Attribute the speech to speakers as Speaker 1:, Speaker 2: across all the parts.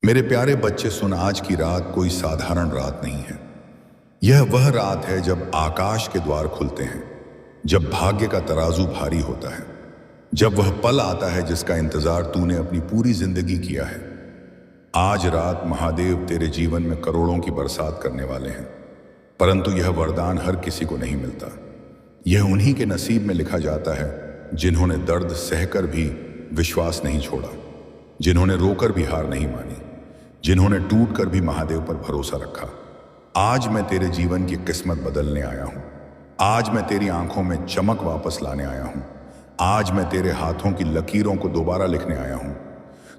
Speaker 1: मेरे प्यारे बच्चे सुन, आज की रात कोई साधारण रात नहीं है। यह वह रात है जब आकाश के द्वार खुलते हैं, जब भाग्य का तराजू भारी होता है, जब वह पल आता है जिसका इंतजार तूने अपनी पूरी जिंदगी किया है। आज रात महादेव तेरे जीवन में करोड़ों की बरसात करने वाले हैं, परंतु यह वरदान हर किसी को नहीं मिलता। यह उन्हीं के नसीब में लिखा जाता है जिन्होंने दर्द सहकर भी विश्वास नहीं छोड़ा, जिन्होंने रोकर भी हार नहीं मानी, जिन्होंने टूट कर भी महादेव पर भरोसा रखा। आज मैं तेरे जीवन की किस्मत बदलने आया हूं। आज मैं तेरी आंखों में चमक वापस लाने आया हूं। आज मैं तेरे हाथों की लकीरों को दोबारा लिखने आया हूं।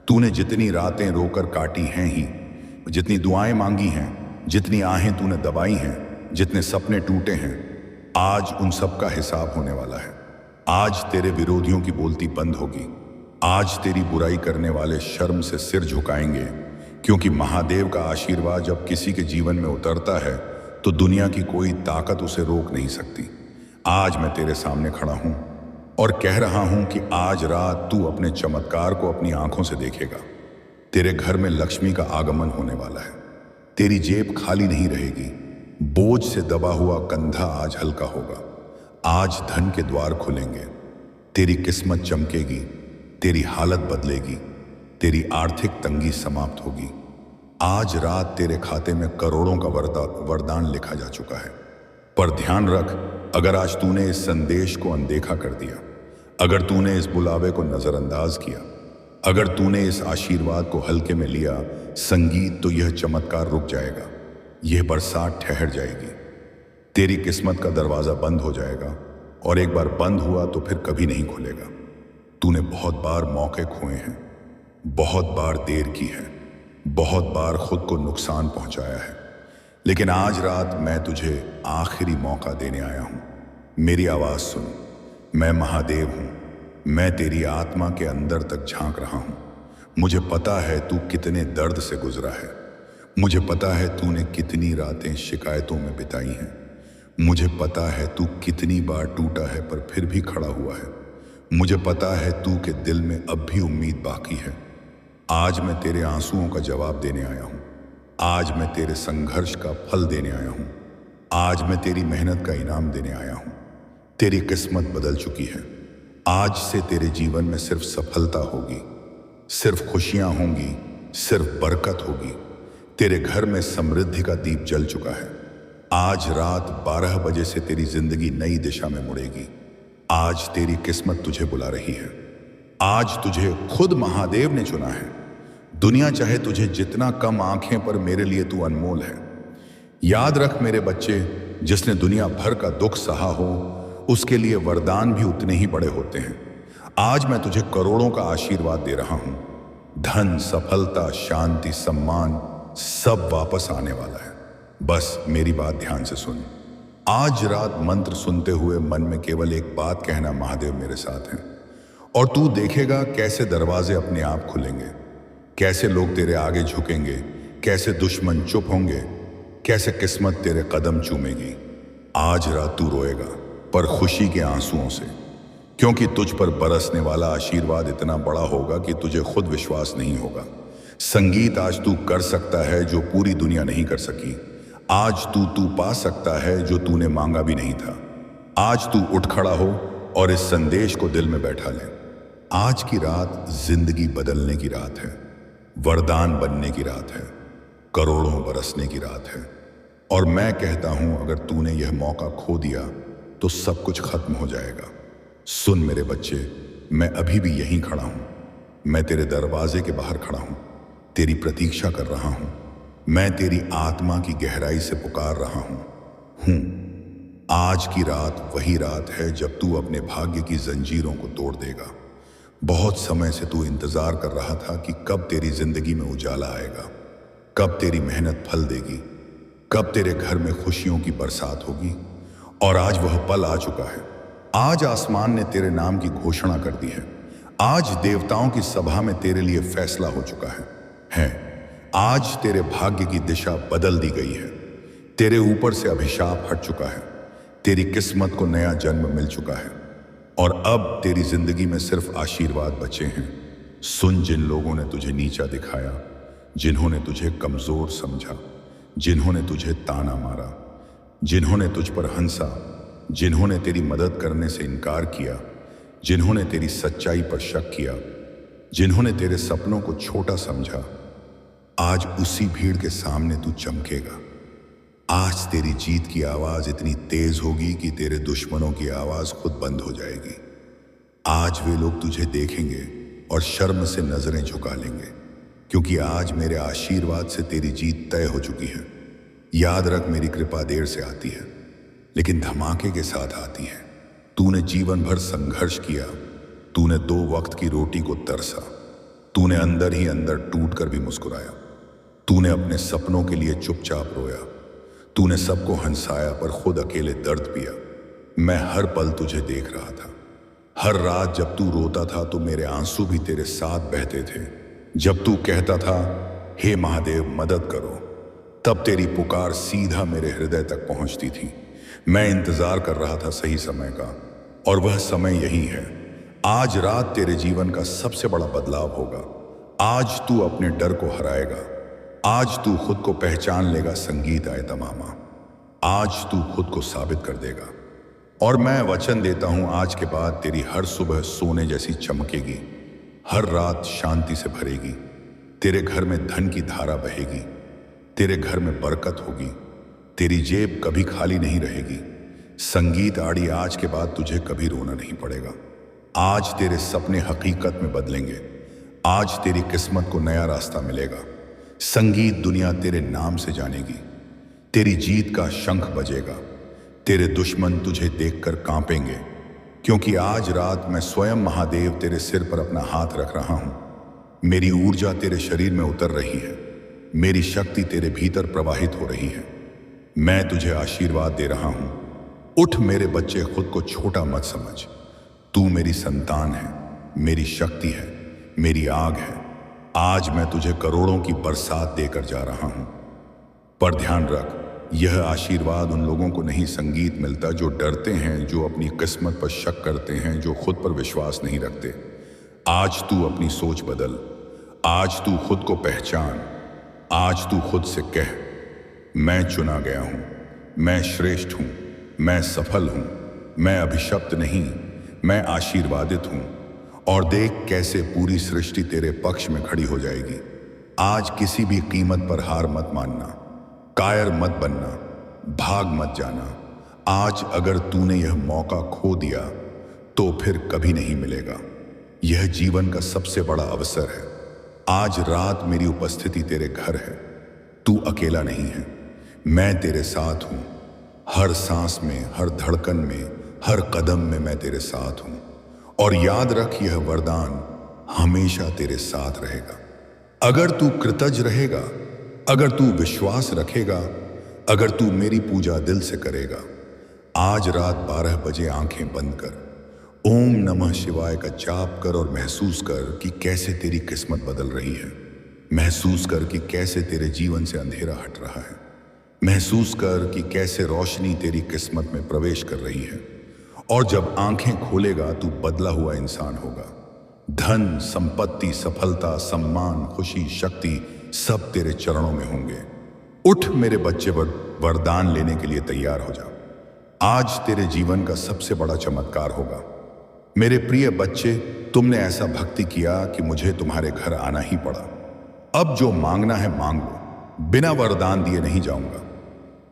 Speaker 1: तूने जितनी रातें रोकर काटी हैं ही, जितनी दुआएं मांगी हैं, जितनी आहें तूने दबाई हैं, जितने सपने टूटे हैं, आज उन सब का हिसाब होने वाला है। आज तेरे विरोधियों की बोलती बंद होगी। आज तेरी बुराई करने वाले शर्म से सिर झुकाएंगे, क्योंकि महादेव का आशीर्वाद जब किसी के जीवन में उतरता है तो दुनिया की कोई ताकत उसे रोक नहीं सकती। आज मैं तेरे सामने खड़ा हूं और कह रहा हूं कि आज रात तू अपने चमत्कार को अपनी आंखों से देखेगा। तेरे घर में लक्ष्मी का आगमन होने वाला है। तेरी जेब खाली नहीं रहेगी। बोझ से दबा हुआ कंधा आज हल्का होगा। आज धन के द्वार खुलेंगे। तेरी किस्मत चमकेगी। तेरी हालत बदलेगी। तेरी आर्थिक तंगी समाप्त होगी। आज रात तेरे खाते में करोड़ों का वरदान लिखा जा चुका है। पर ध्यान रख, अगर आज तूने इस संदेश को अनदेखा कर दिया, अगर तूने इस बुलावे को नजरअंदाज किया, अगर तूने इस आशीर्वाद को हल्के में लिया, संगीत तो यह चमत्कार रुक जाएगा, यह बरसात ठहर जाएगी। तेरी किस्मत का दरवाजा बंद हो जाएगा, और एक बार बंद हुआ तो फिर कभी नहीं खुलेगा। तूने बहुत बार मौके खोए हैं, बहुत बार देर की है, बहुत बार खुद को नुकसान पहुंचाया है, लेकिन आज रात मैं तुझे आखिरी मौका देने आया हूं। मेरी आवाज सुन। मैं महादेव हूं। मैं तेरी आत्मा के अंदर तक झांक रहा हूं। मुझे पता है तू कितने दर्द से गुजरा है। मुझे पता है तूने कितनी रातें शिकायतों में बिताई हैं। मुझे पता है तू कितनी बार टूटा है पर फिर भी खड़ा हुआ है। मुझे पता है तू के दिल में अब भी उम्मीद बाकी है। आज मैं तेरे आंसुओं का जवाब देने आया हूं। आज मैं तेरे संघर्ष का फल देने आया हूं। आज मैं तेरी मेहनत का इनाम देने आया हूं। तेरी किस्मत बदल चुकी है। आज से तेरे जीवन में सिर्फ सफलता होगी, सिर्फ खुशियां होंगी, सिर्फ बरकत होगी। तेरे घर में समृद्धि का दीप जल चुका है। आज रात 12 बजे से तेरी जिंदगी नई दिशा में मुड़ेगी। आज तेरी किस्मत तुझे बुला रही है। आज तुझे खुद महादेव ने चुना है। दुनिया चाहे तुझे जितना कम आंखें, पर मेरे लिए तू अनमोल है। याद रख मेरे बच्चे, जिसने दुनिया भर का दुख सहा हो, उसके लिए वरदान भी उतने ही बड़े होते हैं। आज मैं तुझे करोड़ों का आशीर्वाद दे रहा हूं। धन, सफलता, शांति, सम्मान सब वापस आने वाला है। बस मेरी बात ध्यान से सुन। आज रात मंत्र सुनते हुए मन में केवल एक बात कहना, महादेव मेरे साथ हैं। और तू देखेगा कैसे दरवाजे अपने आप खुलेंगे, कैसे लोग तेरे आगे झुकेंगे, कैसे दुश्मन चुप होंगे, कैसे किस्मत तेरे कदम चूमेगी। आज रात तू रोएगा, पर खुशी के आंसुओं से, क्योंकि तुझ पर बरसने वाला आशीर्वाद इतना बड़ा होगा कि तुझे खुद विश्वास नहीं होगा। संगीत आज तू कर सकता है जो पूरी दुनिया नहीं कर सकी। आज तू पा सकता है जो तूने मांगा भी नहीं था। आज तू उठ खड़ा हो और इस संदेश को दिल में बैठा ले। आज की रात जिंदगी बदलने की रात है, वरदान बनने की रात है, करोड़ों बरसने की रात है। और मैं कहता हूं, अगर तूने यह मौका खो दिया तो सब कुछ खत्म हो जाएगा। सुन मेरे बच्चे, मैं अभी भी यहीं खड़ा हूं। मैं तेरे दरवाजे के बाहर खड़ा हूं, तेरी प्रतीक्षा कर रहा हूं। मैं तेरी आत्मा की गहराई से पुकार रहा हूं। आज की रात वही रात है जब तू अपने भाग्य की जंजीरों को तोड़ देगा। बहुत समय से तू इंतजार कर रहा था कि कब तेरी जिंदगी में उजाला आएगा, कब तेरी मेहनत फल देगी, कब तेरे घर में खुशियों की बरसात होगी। और आज वह पल आ चुका है। आज आसमान ने तेरे नाम की घोषणा कर दी है। आज देवताओं की सभा में तेरे लिए फैसला हो चुका है। आज तेरे भाग्य की दिशा बदल दी गई है। तेरे ऊपर से अभिशाप हट चुका है। तेरी किस्मत को नया जन्म मिल चुका है और अब तेरी जिंदगी में सिर्फ आशीर्वाद बचे हैं। सुन, जिन लोगों ने तुझे नीचा दिखाया, जिन्होंने तुझे कमजोर समझा, जिन्होंने तुझे ताना मारा, जिन्होंने तुझ पर हंसा, जिन्होंने तेरी मदद करने से इनकार किया, जिन्होंने तेरी सच्चाई पर शक किया, जिन्होंने तेरे सपनों को छोटा समझा, आज उसी भीड़ के सामने तू चमकेगा। आज तेरी जीत की आवाज इतनी तेज होगी कि तेरे दुश्मनों की आवाज खुद बंद हो जाएगी। आज वे लोग तुझे देखेंगे और शर्म से नजरें झुका लेंगे, क्योंकि आज मेरे आशीर्वाद से तेरी जीत तय हो चुकी है। याद रख, मेरी कृपा देर से आती है लेकिन धमाके के साथ आती है। तूने जीवन भर संघर्ष किया, तूने 2 वक्त की रोटी को तरसा, तूने अंदर ही अंदर टूट कर भी मुस्कुराया, तूने अपने सपनों के लिए चुपचाप रोया, तूने सबको हंसाया पर खुद अकेले दर्द पिया। मैं हर पल तुझे देख रहा था। हर रात जब तू रोता था तो मेरे आंसू भी तेरे साथ बहते थे। जब तू कहता था, हे महादेव मदद करो, तब तेरी पुकार सीधा मेरे हृदय तक पहुंचती थी। मैं इंतजार कर रहा था सही समय का, और वह समय यही है। आज रात तेरे जीवन का सबसे बड़ा बदलाव होगा। आज तू अपने डर को हराएगा। आज तू खुद को पहचान लेगा संगीत आए तमामा। आज तू खुद को साबित कर देगा। और मैं वचन देता हूं, आज के बाद तेरी हर सुबह सोने जैसी चमकेगी, हर रात शांति से भरेगी। तेरे घर में धन की धारा बहेगी, तेरे घर में बरकत होगी, तेरी जेब कभी खाली नहीं रहेगी। संगीत आड़ी, आज के बाद तुझे कभी रोना नहीं पड़ेगा। आज तेरे सपने हकीकत में बदलेंगे। आज तेरी किस्मत को नया रास्ता मिलेगा। संगीत दुनिया तेरे नाम से जानेगी। तेरी जीत का शंख बजेगा। तेरे दुश्मन तुझे देखकर कांपेंगे, क्योंकि आज रात मैं स्वयं महादेव तेरे सिर पर अपना हाथ रख रहा हूं। मेरी ऊर्जा तेरे शरीर में उतर रही है, मेरी शक्ति तेरे भीतर प्रवाहित हो रही है। मैं तुझे आशीर्वाद दे रहा हूं। उठ मेरे बच्चे, खुद को छोटा मत समझ। तू मेरी संतान है, मेरी शक्ति है, मेरी आग है। आज मैं तुझे करोड़ों की बरसात देकर जा रहा हूं। पर ध्यान रख, यह आशीर्वाद उन लोगों को नहीं संगीत मिलता जो डरते हैं, जो अपनी किस्मत पर शक करते हैं, जो खुद पर विश्वास नहीं रखते। आज तू अपनी सोच बदल। आज तू खुद को पहचान। आज तू खुद से कह, मैं चुना गया हूं, मैं श्रेष्ठ हूं, मैं सफल हूं, मैं अभिशप्त नहीं, मैं आशीर्वादित हूं। और देख कैसे पूरी सृष्टि तेरे पक्ष में खड़ी हो जाएगी। आज किसी भी कीमत पर हार मत मानना, कायर मत बनना, भाग मत जाना। आज अगर तूने यह मौका खो दिया तो फिर कभी नहीं मिलेगा। यह जीवन का सबसे बड़ा अवसर है। आज रात मेरी उपस्थिति तेरे घर है। तू अकेला नहीं है, मैं तेरे साथ हूं। हर सांस में, हर धड़कन में, हर कदम में मैं तेरे साथ हूं। और याद रख, यह वरदान हमेशा तेरे साथ रहेगा। अगर तू कृतज्ञ रहेगा, अगर तू विश्वास रखेगा, अगर तू मेरी पूजा दिल से करेगा, आज रात 12 बजे आंखें बंद कर ओम नमः शिवाय का जाप कर और महसूस कर कि कैसे तेरी किस्मत बदल रही है। महसूस कर कि कैसे तेरे जीवन से अंधेरा हट रहा है। महसूस कर कि कैसे रोशनी तेरी किस्मत में प्रवेश कर रही है। और जब आंखें खोलेगा तू बदला हुआ इंसान होगा। धन, संपत्ति, सफलता, सम्मान, खुशी, शक्ति सब तेरे चरणों में होंगे। उठ मेरे बच्चे, वरदान लेने के लिए तैयार हो जा। आज तेरे जीवन का सबसे बड़ा चमत्कार होगा। मेरे प्रिय बच्चे, तुमने ऐसा भक्ति किया कि मुझे तुम्हारे घर आना ही पड़ा। अब जो मांगना है मांग लो, बिना वरदान दिए नहीं जाऊंगा।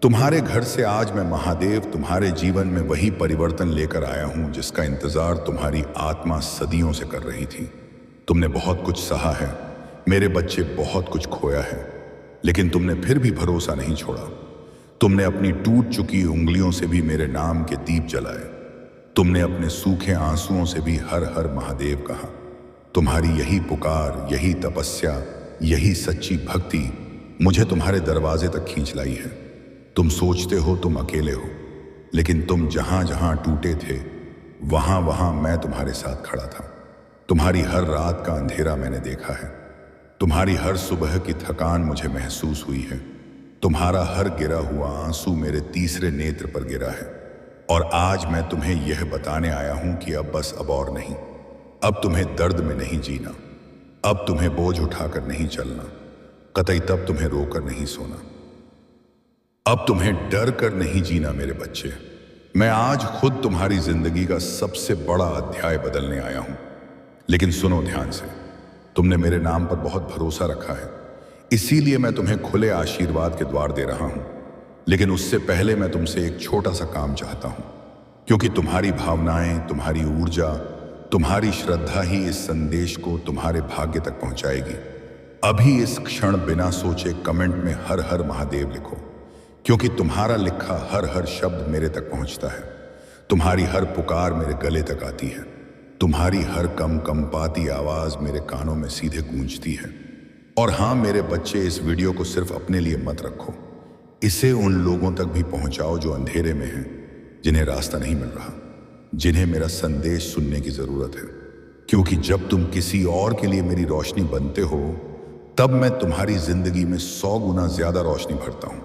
Speaker 1: तुम्हारे घर से आज मैं महादेव तुम्हारे जीवन में वही परिवर्तन लेकर आया हूं जिसका इंतजार तुम्हारी आत्मा सदियों से कर रही थी। तुमने बहुत कुछ सहा है मेरे बच्चे, बहुत कुछ खोया है, लेकिन तुमने फिर भी भरोसा नहीं छोड़ा। तुमने अपनी टूट चुकी उंगलियों से भी मेरे नाम के दीप जलाए। तुमने अपने सूखे आंसुओं से भी हर हर महादेव कहा। तुम्हारी यही पुकार, यही तपस्या, यही सच्ची भक्ति मुझे तुम्हारे दरवाजे तक खींच लाई है। तुम सोचते हो तुम अकेले हो, लेकिन तुम जहां जहां टूटे थे वहां वहां मैं तुम्हारे साथ खड़ा था। तुम्हारी हर रात का अंधेरा मैंने देखा है। तुम्हारी हर सुबह की थकान मुझे महसूस हुई है। तुम्हारा हर गिरा हुआ आंसू मेरे तीसरे नेत्र पर गिरा है। और आज मैं तुम्हें यह बताने आया हूं कि अब और नहीं। अब तुम्हें दर्द में नहीं जीना, अब तुम्हें बोझ उठाकर नहीं चलना, कतई तब तुम्हें रोकर नहीं सोना, अब तुम्हें डर कर नहीं जीना मेरे बच्चे। मैं आज खुद तुम्हारी जिंदगी का सबसे बड़ा अध्याय बदलने आया हूं। लेकिन सुनो ध्यान से, तुमने मेरे नाम पर बहुत भरोसा रखा है, इसीलिए मैं तुम्हें खुले आशीर्वाद के द्वार दे रहा हूं। लेकिन उससे पहले मैं तुमसे एक छोटा सा काम चाहता हूं, क्योंकि तुम्हारी भावनाएं, तुम्हारी ऊर्जा, तुम्हारी श्रद्धा ही इस संदेश को तुम्हारे भाग्य तक पहुंचाएगी। अभी इस क्षण बिना सोचे कमेंट में हर हर महादेव लिखो, क्योंकि तुम्हारा लिखा हर हर शब्द मेरे तक पहुंचता है। तुम्हारी हर पुकार मेरे गले तक आती है। तुम्हारी हर कंपाती आवाज मेरे कानों में सीधे गूंजती है। और हाँ मेरे बच्चे, इस वीडियो को सिर्फ अपने लिए मत रखो, इसे उन लोगों तक भी पहुंचाओ जो अंधेरे में हैं, जिन्हें रास्ता नहीं मिल रहा, जिन्हें मेरा संदेश सुनने की जरूरत है। क्योंकि जब तुम किसी और के लिए मेरी रोशनी बनते हो, तब मैं तुम्हारी जिंदगी में 100 गुना ज्यादा रोशनी भरता हूं।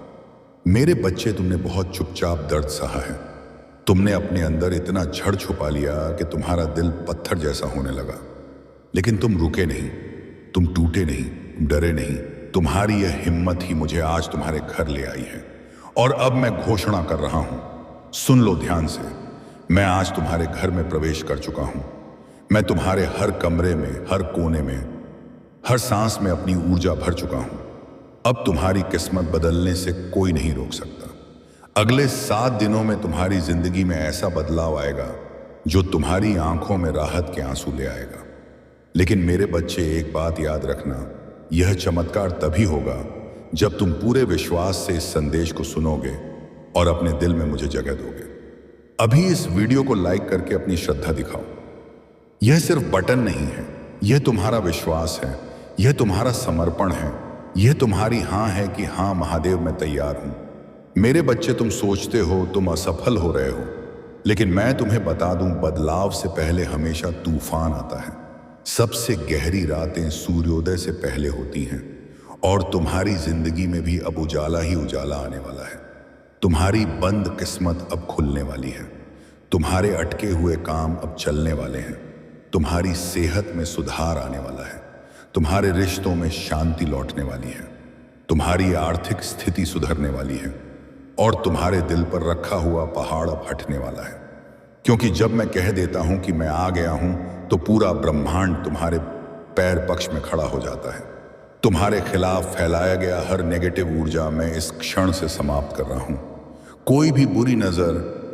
Speaker 1: मेरे बच्चे, तुमने बहुत चुपचाप दर्द सहा है। तुमने अपने अंदर इतना जड़ छुपा लिया कि तुम्हारा दिल पत्थर जैसा होने लगा। लेकिन तुम रुके नहीं, तुम टूटे नहीं, तुम डरे नहीं। तुम्हारी यह हिम्मत ही मुझे आज तुम्हारे घर ले आई है। और अब मैं घोषणा कर रहा हूं, सुन लो ध्यान से। मैं आज तुम्हारे घर में प्रवेश कर चुका हूं। मैं तुम्हारे हर कमरे में, हर कोने में, हर सांस में अपनी ऊर्जा भर चुका हूं। अब तुम्हारी किस्मत बदलने से कोई नहीं रोक सकता। अगले 7 दिनों में तुम्हारी जिंदगी में ऐसा बदलाव आएगा जो तुम्हारी आंखों में राहत के आंसू ले आएगा। लेकिन मेरे बच्चे, एक बात याद रखना, यह चमत्कार तभी होगा जब तुम पूरे विश्वास से इस संदेश को सुनोगे और अपने दिल में मुझे जगह दोगे। अभी इस वीडियो को लाइक करके अपनी श्रद्धा दिखाओ। यह सिर्फ बटन नहीं है, यह तुम्हारा विश्वास है, यह तुम्हारा समर्पण है, यह तुम्हारी हां है कि हां महादेव, मैं तैयार हूं। मेरे बच्चे, तुम सोचते हो तुम असफल हो रहे हो, लेकिन मैं तुम्हें बता दूं, बदलाव से पहले हमेशा तूफान आता है। सबसे गहरी रातें सूर्योदय से पहले होती हैं। और तुम्हारी जिंदगी में भी अब उजाला ही उजाला आने वाला है। तुम्हारी बंद किस्मत अब खुलने वाली है। तुम्हारे अटके हुए काम अब चलने वाले हैं। तुम्हारी सेहत में सुधार आने वाला है। तुम्हारे रिश्तों में शांति लौटने वाली है। तुम्हारी आर्थिक स्थिति सुधरने वाली है। और तुम्हारे दिल पर रखा हुआ पहाड़ अब हटने वाला है। क्योंकि जब मैं कह देता हूं कि मैं आ गया हूं, तो पूरा ब्रह्मांड तुम्हारे पैर पक्ष में खड़ा हो जाता है। तुम्हारे खिलाफ फैलाया गया हर नेगेटिव ऊर्जा मैं इस क्षण से समाप्त कर रहा हूं। कोई भी बुरी नजर,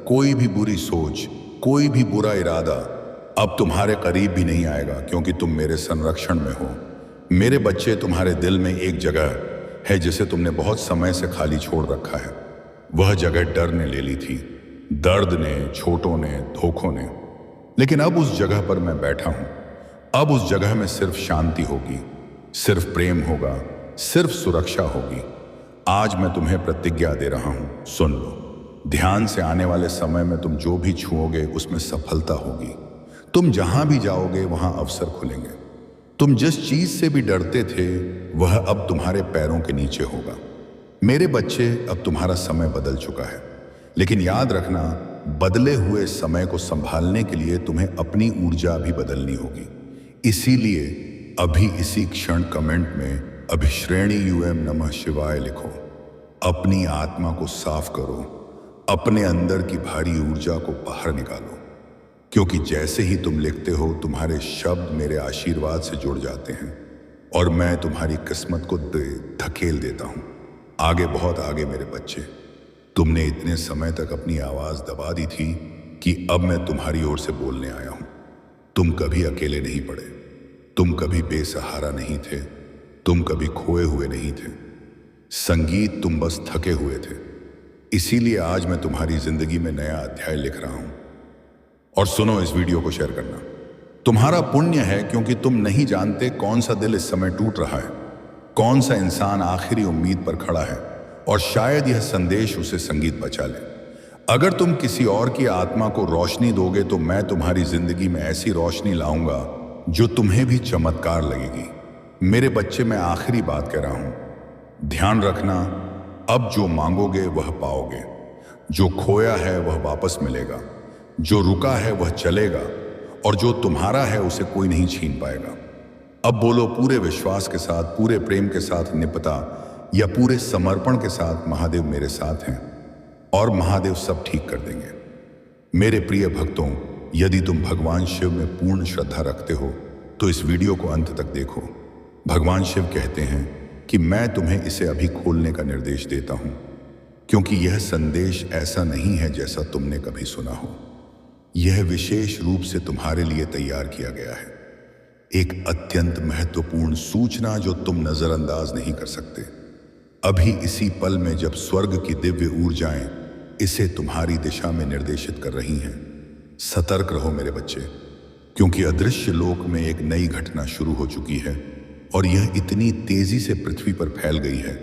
Speaker 1: कोई भी बुरी सोच, कोई भी बुरा इरादा अब तुम्हारे करीब भी नहीं आएगा, क्योंकि तुम मेरे संरक्षण में हो। मेरे बच्चे, तुम्हारे दिल में एक जगह है जिसे तुमने बहुत समय से खाली छोड़ रखा है। वह जगह डर ने ले ली थी, दर्द ने, छोटों ने, धोखों ने। लेकिन अब उस जगह पर मैं बैठा हूं। अब उस जगह में सिर्फ शांति होगी, सिर्फ प्रेम होगा, सिर्फ सुरक्षा होगी। आज मैं तुम्हें प्रतिज्ञा दे रहा हूं, सुन लो ध्यान से। आने वाले समय में तुम जो भी छुओगे उसमें सफलता होगी। तुम जहां भी जाओगे वहां अवसर खुलेंगे। तुम जिस चीज से भी डरते थे वह अब तुम्हारे पैरों के नीचे होगा। मेरे बच्चे, अब तुम्हारा समय बदल चुका है। लेकिन याद रखना, बदले हुए समय को संभालने के लिए तुम्हें अपनी ऊर्जा भी बदलनी होगी। इसीलिए अभी इसी क्षण कमेंट में अभिश्रेणी यूएम नमः शिवाय लिखो। अपनी आत्मा को साफ करो, अपने अंदर की भारी ऊर्जा को बाहर निकालो। क्योंकि जैसे ही तुम लिखते हो, तुम्हारे शब्द मेरे आशीर्वाद से जुड़ जाते हैं और मैं तुम्हारी किस्मत को धकेल देता हूं आगे, बहुत आगे। मेरे बच्चे, तुमने इतने समय तक अपनी आवाज दबा दी थी कि अब मैं तुम्हारी ओर से बोलने आया हूं। तुम कभी अकेले नहीं पड़े, तुम कभी बेसहारा नहीं थे, तुम कभी खोए हुए नहीं थे। संगीत, तुम बस थके हुए थे। इसीलिए आज मैं तुम्हारी जिंदगी में नया अध्याय लिख रहा हूं। और सुनो, इस वीडियो को शेयर करना। तुम्हारा पुण्य है, क्योंकि तुम नहीं जानते कौन सा दिल इस समय टूट रहा है, कौन सा इंसान आखिरी उम्मीद पर खड़ा है, और शायद यह संदेश उसे संगीत बचा ले। अगर तुम किसी और की आत्मा को रोशनी दोगे, तो मैं तुम्हारी जिंदगी में ऐसी रोशनी लाऊंगा जो तुम्हें भी चमत्कार लगेगी। मेरे बच्चे, मैं आखिरी बात कह रहा हूं, ध्यान रखना, अब जो मांगोगे वह पाओगे। जो खोया है वह वापस मिलेगा, जो रुका है वह चलेगा, और जो तुम्हारा है उसे कोई नहीं छीन पाएगा। अब बोलो पूरे विश्वास के साथ, पूरे प्रेम के साथ, निपता या पूरे समर्पण के साथ, महादेव मेरे साथ हैं और महादेव सब ठीक कर देंगे। मेरे प्रिय भक्तों, यदि तुम भगवान शिव में पूर्ण श्रद्धा रखते हो तो इस वीडियो को अंत तक देखो। भगवान शिव कहते हैं कि मैं तुम्हें इसे अभी खोलने का निर्देश देता हूं, क्योंकि यह संदेश ऐसा नहीं है जैसा तुमने कभी सुना हो। यह विशेष रूप से तुम्हारे लिए तैयार किया गया है, एक अत्यंत महत्वपूर्ण सूचना जो तुम नजरअंदाज नहीं कर सकते। अभी इसी पल में जब स्वर्ग की दिव्य ऊर्जाएं इसे तुम्हारी दिशा में निर्देशित कर रही हैं, सतर्क रहो मेरे बच्चे, क्योंकि अदृश्य लोक में एक नई घटना शुरू हो चुकी है और यह इतनी तेजी से पृथ्वी पर फैल गई है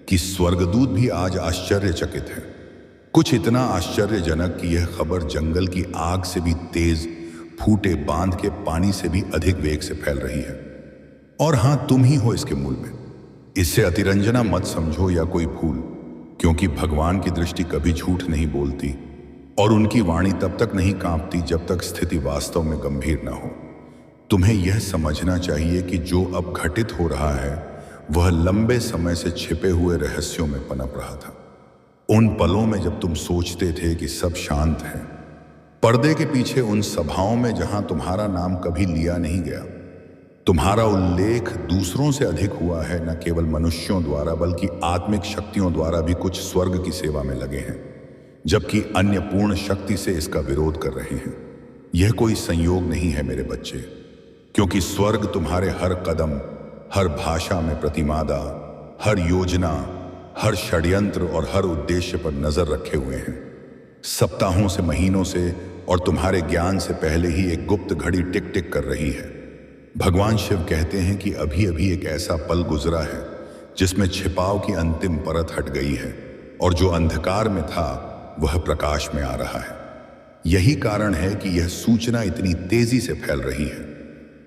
Speaker 1: कि स्वर्गदूत भी आज आश्चर्यचकित हैं। कुछ इतना आश्चर्यजनक कि यह खबर जंगल की आग से भी तेज, फूटे बांध के पानी से भी अधिक वेग से फैल रही है। और हां, तुम ही हो इसके मूल में। इससे अतिरंजना मत समझो या कोई भूल, क्योंकि भगवान की दृष्टि कभी झूठ नहीं बोलती और उनकी वाणी तब तक नहीं कांपती जब तक स्थिति वास्तव में गंभीर न हो। तुम्हें यह समझना चाहिए कि जो अब घटित हो रहा है वह लंबे समय से छिपे हुए रहस्यों में पनप रहा था। उन पलों में जब तुम सोचते थे कि सब शांत है, पर्दे के पीछे उन सभाओं में जहां तुम्हारा नाम कभी लिया नहीं गया, तुम्हारा उल्लेख दूसरों से अधिक हुआ है। न केवल मनुष्यों द्वारा बल्कि आत्मिक शक्तियों द्वारा भी कुछ स्वर्ग की सेवा में लगे हैं, जबकि अन्य पूर्ण शक्ति से इसका विरोध कर रहे हैं। यह कोई संयोग नहीं है मेरे बच्चे, क्योंकि स्वर्ग तुम्हारे हर कदम, हर भाषा में प्रतिमादा, हर योजना, हर षड्यंत्र और हर उद्देश्य पर नजर रखे हुए हैं। सप्ताहों से, महीनों से और तुम्हारे ज्ञान से पहले ही एक गुप्त घड़ी टिक टिक कर रही है। भगवान शिव कहते हैं कि अभी अभी एक ऐसा पल गुजरा है जिसमें छिपाव की अंतिम परत हट गई है और जो अंधकार में था वह प्रकाश में आ रहा है। यही कारण है कि यह सूचना इतनी तेजी से फैल रही है।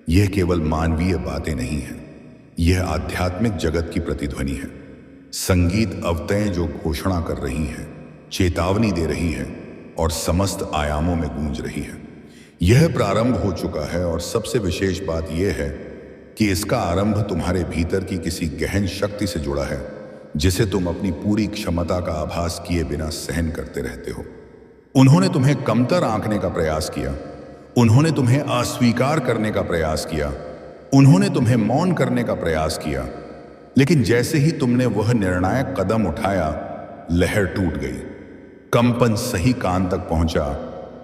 Speaker 1: यह केवल मानवीय बातें नहीं है, यह आध्यात्मिक जगत की प्रतिध्वनि है। संगीत अवतएं जो घोषणा कर रही हैं, चेतावनी दे रही है और समस्त आयामों में गूंज रही है। यह प्रारंभ हो चुका है और सबसे विशेष बात यह है कि इसका आरंभ तुम्हारे भीतर की किसी गहन शक्ति से जुड़ा है, जिसे तुम अपनी पूरी क्षमता का आभास किए बिना सहन करते रहते हो। उन्होंने तुम्हें कमतर आंकने का प्रयास किया, उन्होंने तुम्हें अस्वीकार करने का प्रयास किया, उन्होंने तुम्हें मौन करने का प्रयास किया, लेकिन जैसे ही तुमने वह निर्णायक कदम उठाया, लहर टूट गई, कंपन सही कान तक पहुंचा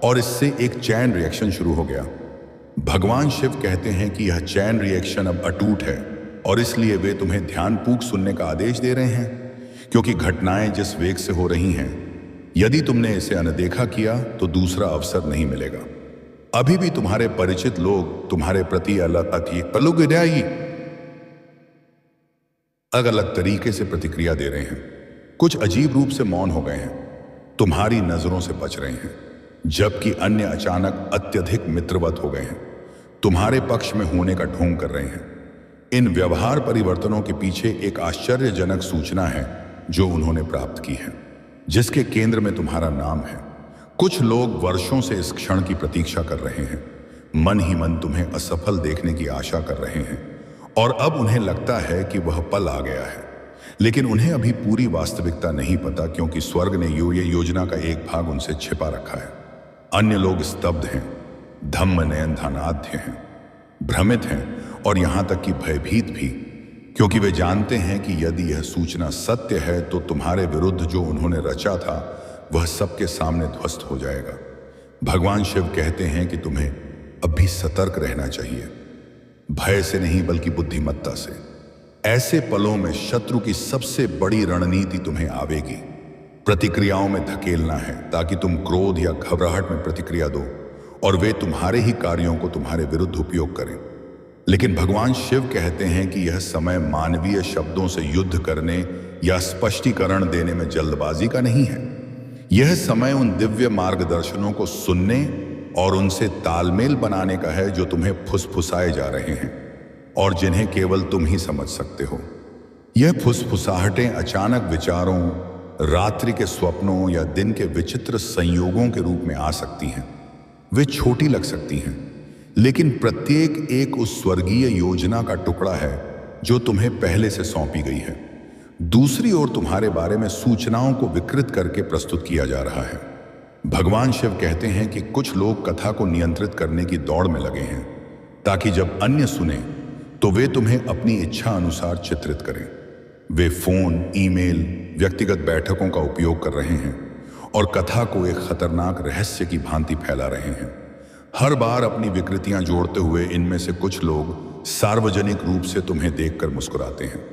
Speaker 1: और इससे एक चैन रिएक्शन शुरू हो गया। भगवान शिव कहते हैं कि यह चैन रिएक्शन अब अटूट है और इसलिए वे तुम्हें ध्यानपूर्वक सुनने का आदेश दे रहे हैं, क्योंकि घटनाएं जिस वेग से हो रही हैं, यदि तुमने इसे अनदेखा किया तो दूसरा अवसर नहीं मिलेगा। अभी भी तुम्हारे परिचित लोग तुम्हारे प्रति अलग अलग तरीके से प्रतिक्रिया दे रहे हैं। कुछ अजीब रूप से मौन हो गए हैं, तुम्हारी नजरों से बच रहे हैं, जबकि अन्य अचानक अत्यधिक मित्रवत हो गए हैं, तुम्हारे पक्ष में होने का ढोंग कर रहे हैं। इन व्यवहार परिवर्तनों के पीछे एक आश्चर्यजनक सूचना है जो उन्होंने प्राप्त की है, जिसके केंद्र में तुम्हारा नाम है। कुछ लोग वर्षों से इस क्षण की प्रतीक्षा कर रहे हैं, मन ही मन तुम्हें असफल देखने की आशा कर रहे हैं और अब उन्हें लगता है कि वह पल आ गया है, लेकिन उन्हें अभी पूरी वास्तविकता नहीं पता, क्योंकि स्वर्ग ने ये योजना का एक भाग उनसे छिपा रखा है। अन्य लोग स्तब्ध हैं, धम्म नयन धनाढ्य हैं, भ्रमित हैं और यहां तक कि भयभीत भी, क्योंकि वे जानते हैं कि यदि यह सूचना सत्य है तो तुम्हारे विरुद्ध जो उन्होंने रचा था वह सबके सामने ध्वस्त हो जाएगा। भगवान शिव कहते हैं कि तुम्हें अब भी सतर्क रहना चाहिए, भय से नहीं बल्कि बुद्धिमत्ता से। ऐसे पलों में शत्रु की सबसे बड़ी रणनीति तुम्हें आवेगी, प्रतिक्रियाओं में धकेलना है ताकि तुम क्रोध या घबराहट में प्रतिक्रिया दो और वे तुम्हारे ही कार्यों को तुम्हारे विरुद्ध उपयोग करें। लेकिन भगवान शिव कहते हैं कि यह समय मानवीय शब्दों से युद्ध करने या स्पष्टीकरण देने में जल्दबाजी का नहीं है। यह समय उन दिव्य मार्गदर्शनों को सुनने और उनसे तालमेल बनाने का है जो तुम्हें फुसफुसाए जा रहे हैं और जिन्हें केवल तुम ही समझ सकते हो। यह फुसफुसाहटें अचानक विचारों, रात्रि के स्वप्नों या दिन के विचित्र संयोगों के रूप में आ सकती हैं। वे छोटी लग सकती हैं, लेकिन प्रत्येक एक उस स्वर्गीय योजना का टुकड़ा है जो तुम्हें पहले से सौंपी गई है। दूसरी ओर तुम्हारे बारे में सूचनाओं को विकृत करके प्रस्तुत किया जा रहा है। भगवान शिव कहते हैं कि कुछ लोग कथा को नियंत्रित करने की दौड़ में लगे हैं ताकि जब अन्य सुने तो वे तुम्हें अपनी इच्छा अनुसार चित्रित करें। वे फोन, ईमेल, व्यक्तिगत बैठकों का उपयोग कर रहे हैं और कथा को एक खतरनाक रहस्य की भांति फैला रहे हैं। हर बार अपनी विकृतियां जोड़ते हुए इनमें से कुछ लोग सार्वजनिक रूप से तुम्हें देखकर मुस्कुराते हैं,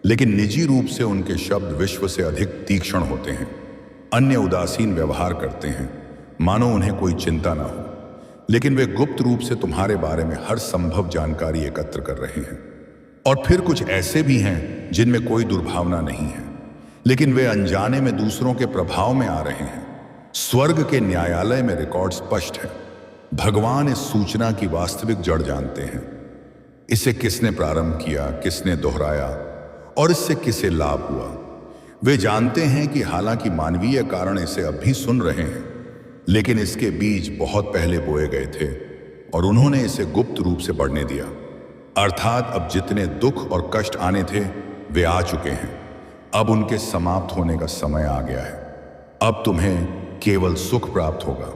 Speaker 1: लेकिन निजी रूप से उनके शब्द विश्व से अधिक तीक्ष्ण होते हैं। अन्य उदासीन व्यवहार करते हैं, मानो उन्हें कोई चिंता ना हो, लेकिन वे गुप्त रूप से तुम्हारे बारे में हर संभव जानकारी एकत्र कर रहे हैं। और फिर कुछ ऐसे भी हैं जिनमें कोई दुर्भावना नहीं है, लेकिन वे अनजाने में दूसरों के प्रभाव में आ रहे हैं। स्वर्ग के न्यायालय में रिकॉर्ड स्पष्ट है। भगवान इस सूचना की वास्तविक जड़ जानते हैं। इसे किसने प्रारंभ किया, किसने दोहराया और इससे किसे लाभ हुआ। वे जानते हैं कि हालांकि मानवीय कारण इसे अब भी सुन रहे हैं, लेकिन इसके बीज बहुत पहले बोए गए थे और उन्होंने इसे गुप्त रूप से बढ़ने दिया। अर्थात अब जितने दुख और कष्ट आने थे वे आ चुके हैं। अब उनके समाप्त होने का समय आ गया है। अब तुम्हें केवल सुख प्राप्त होगा।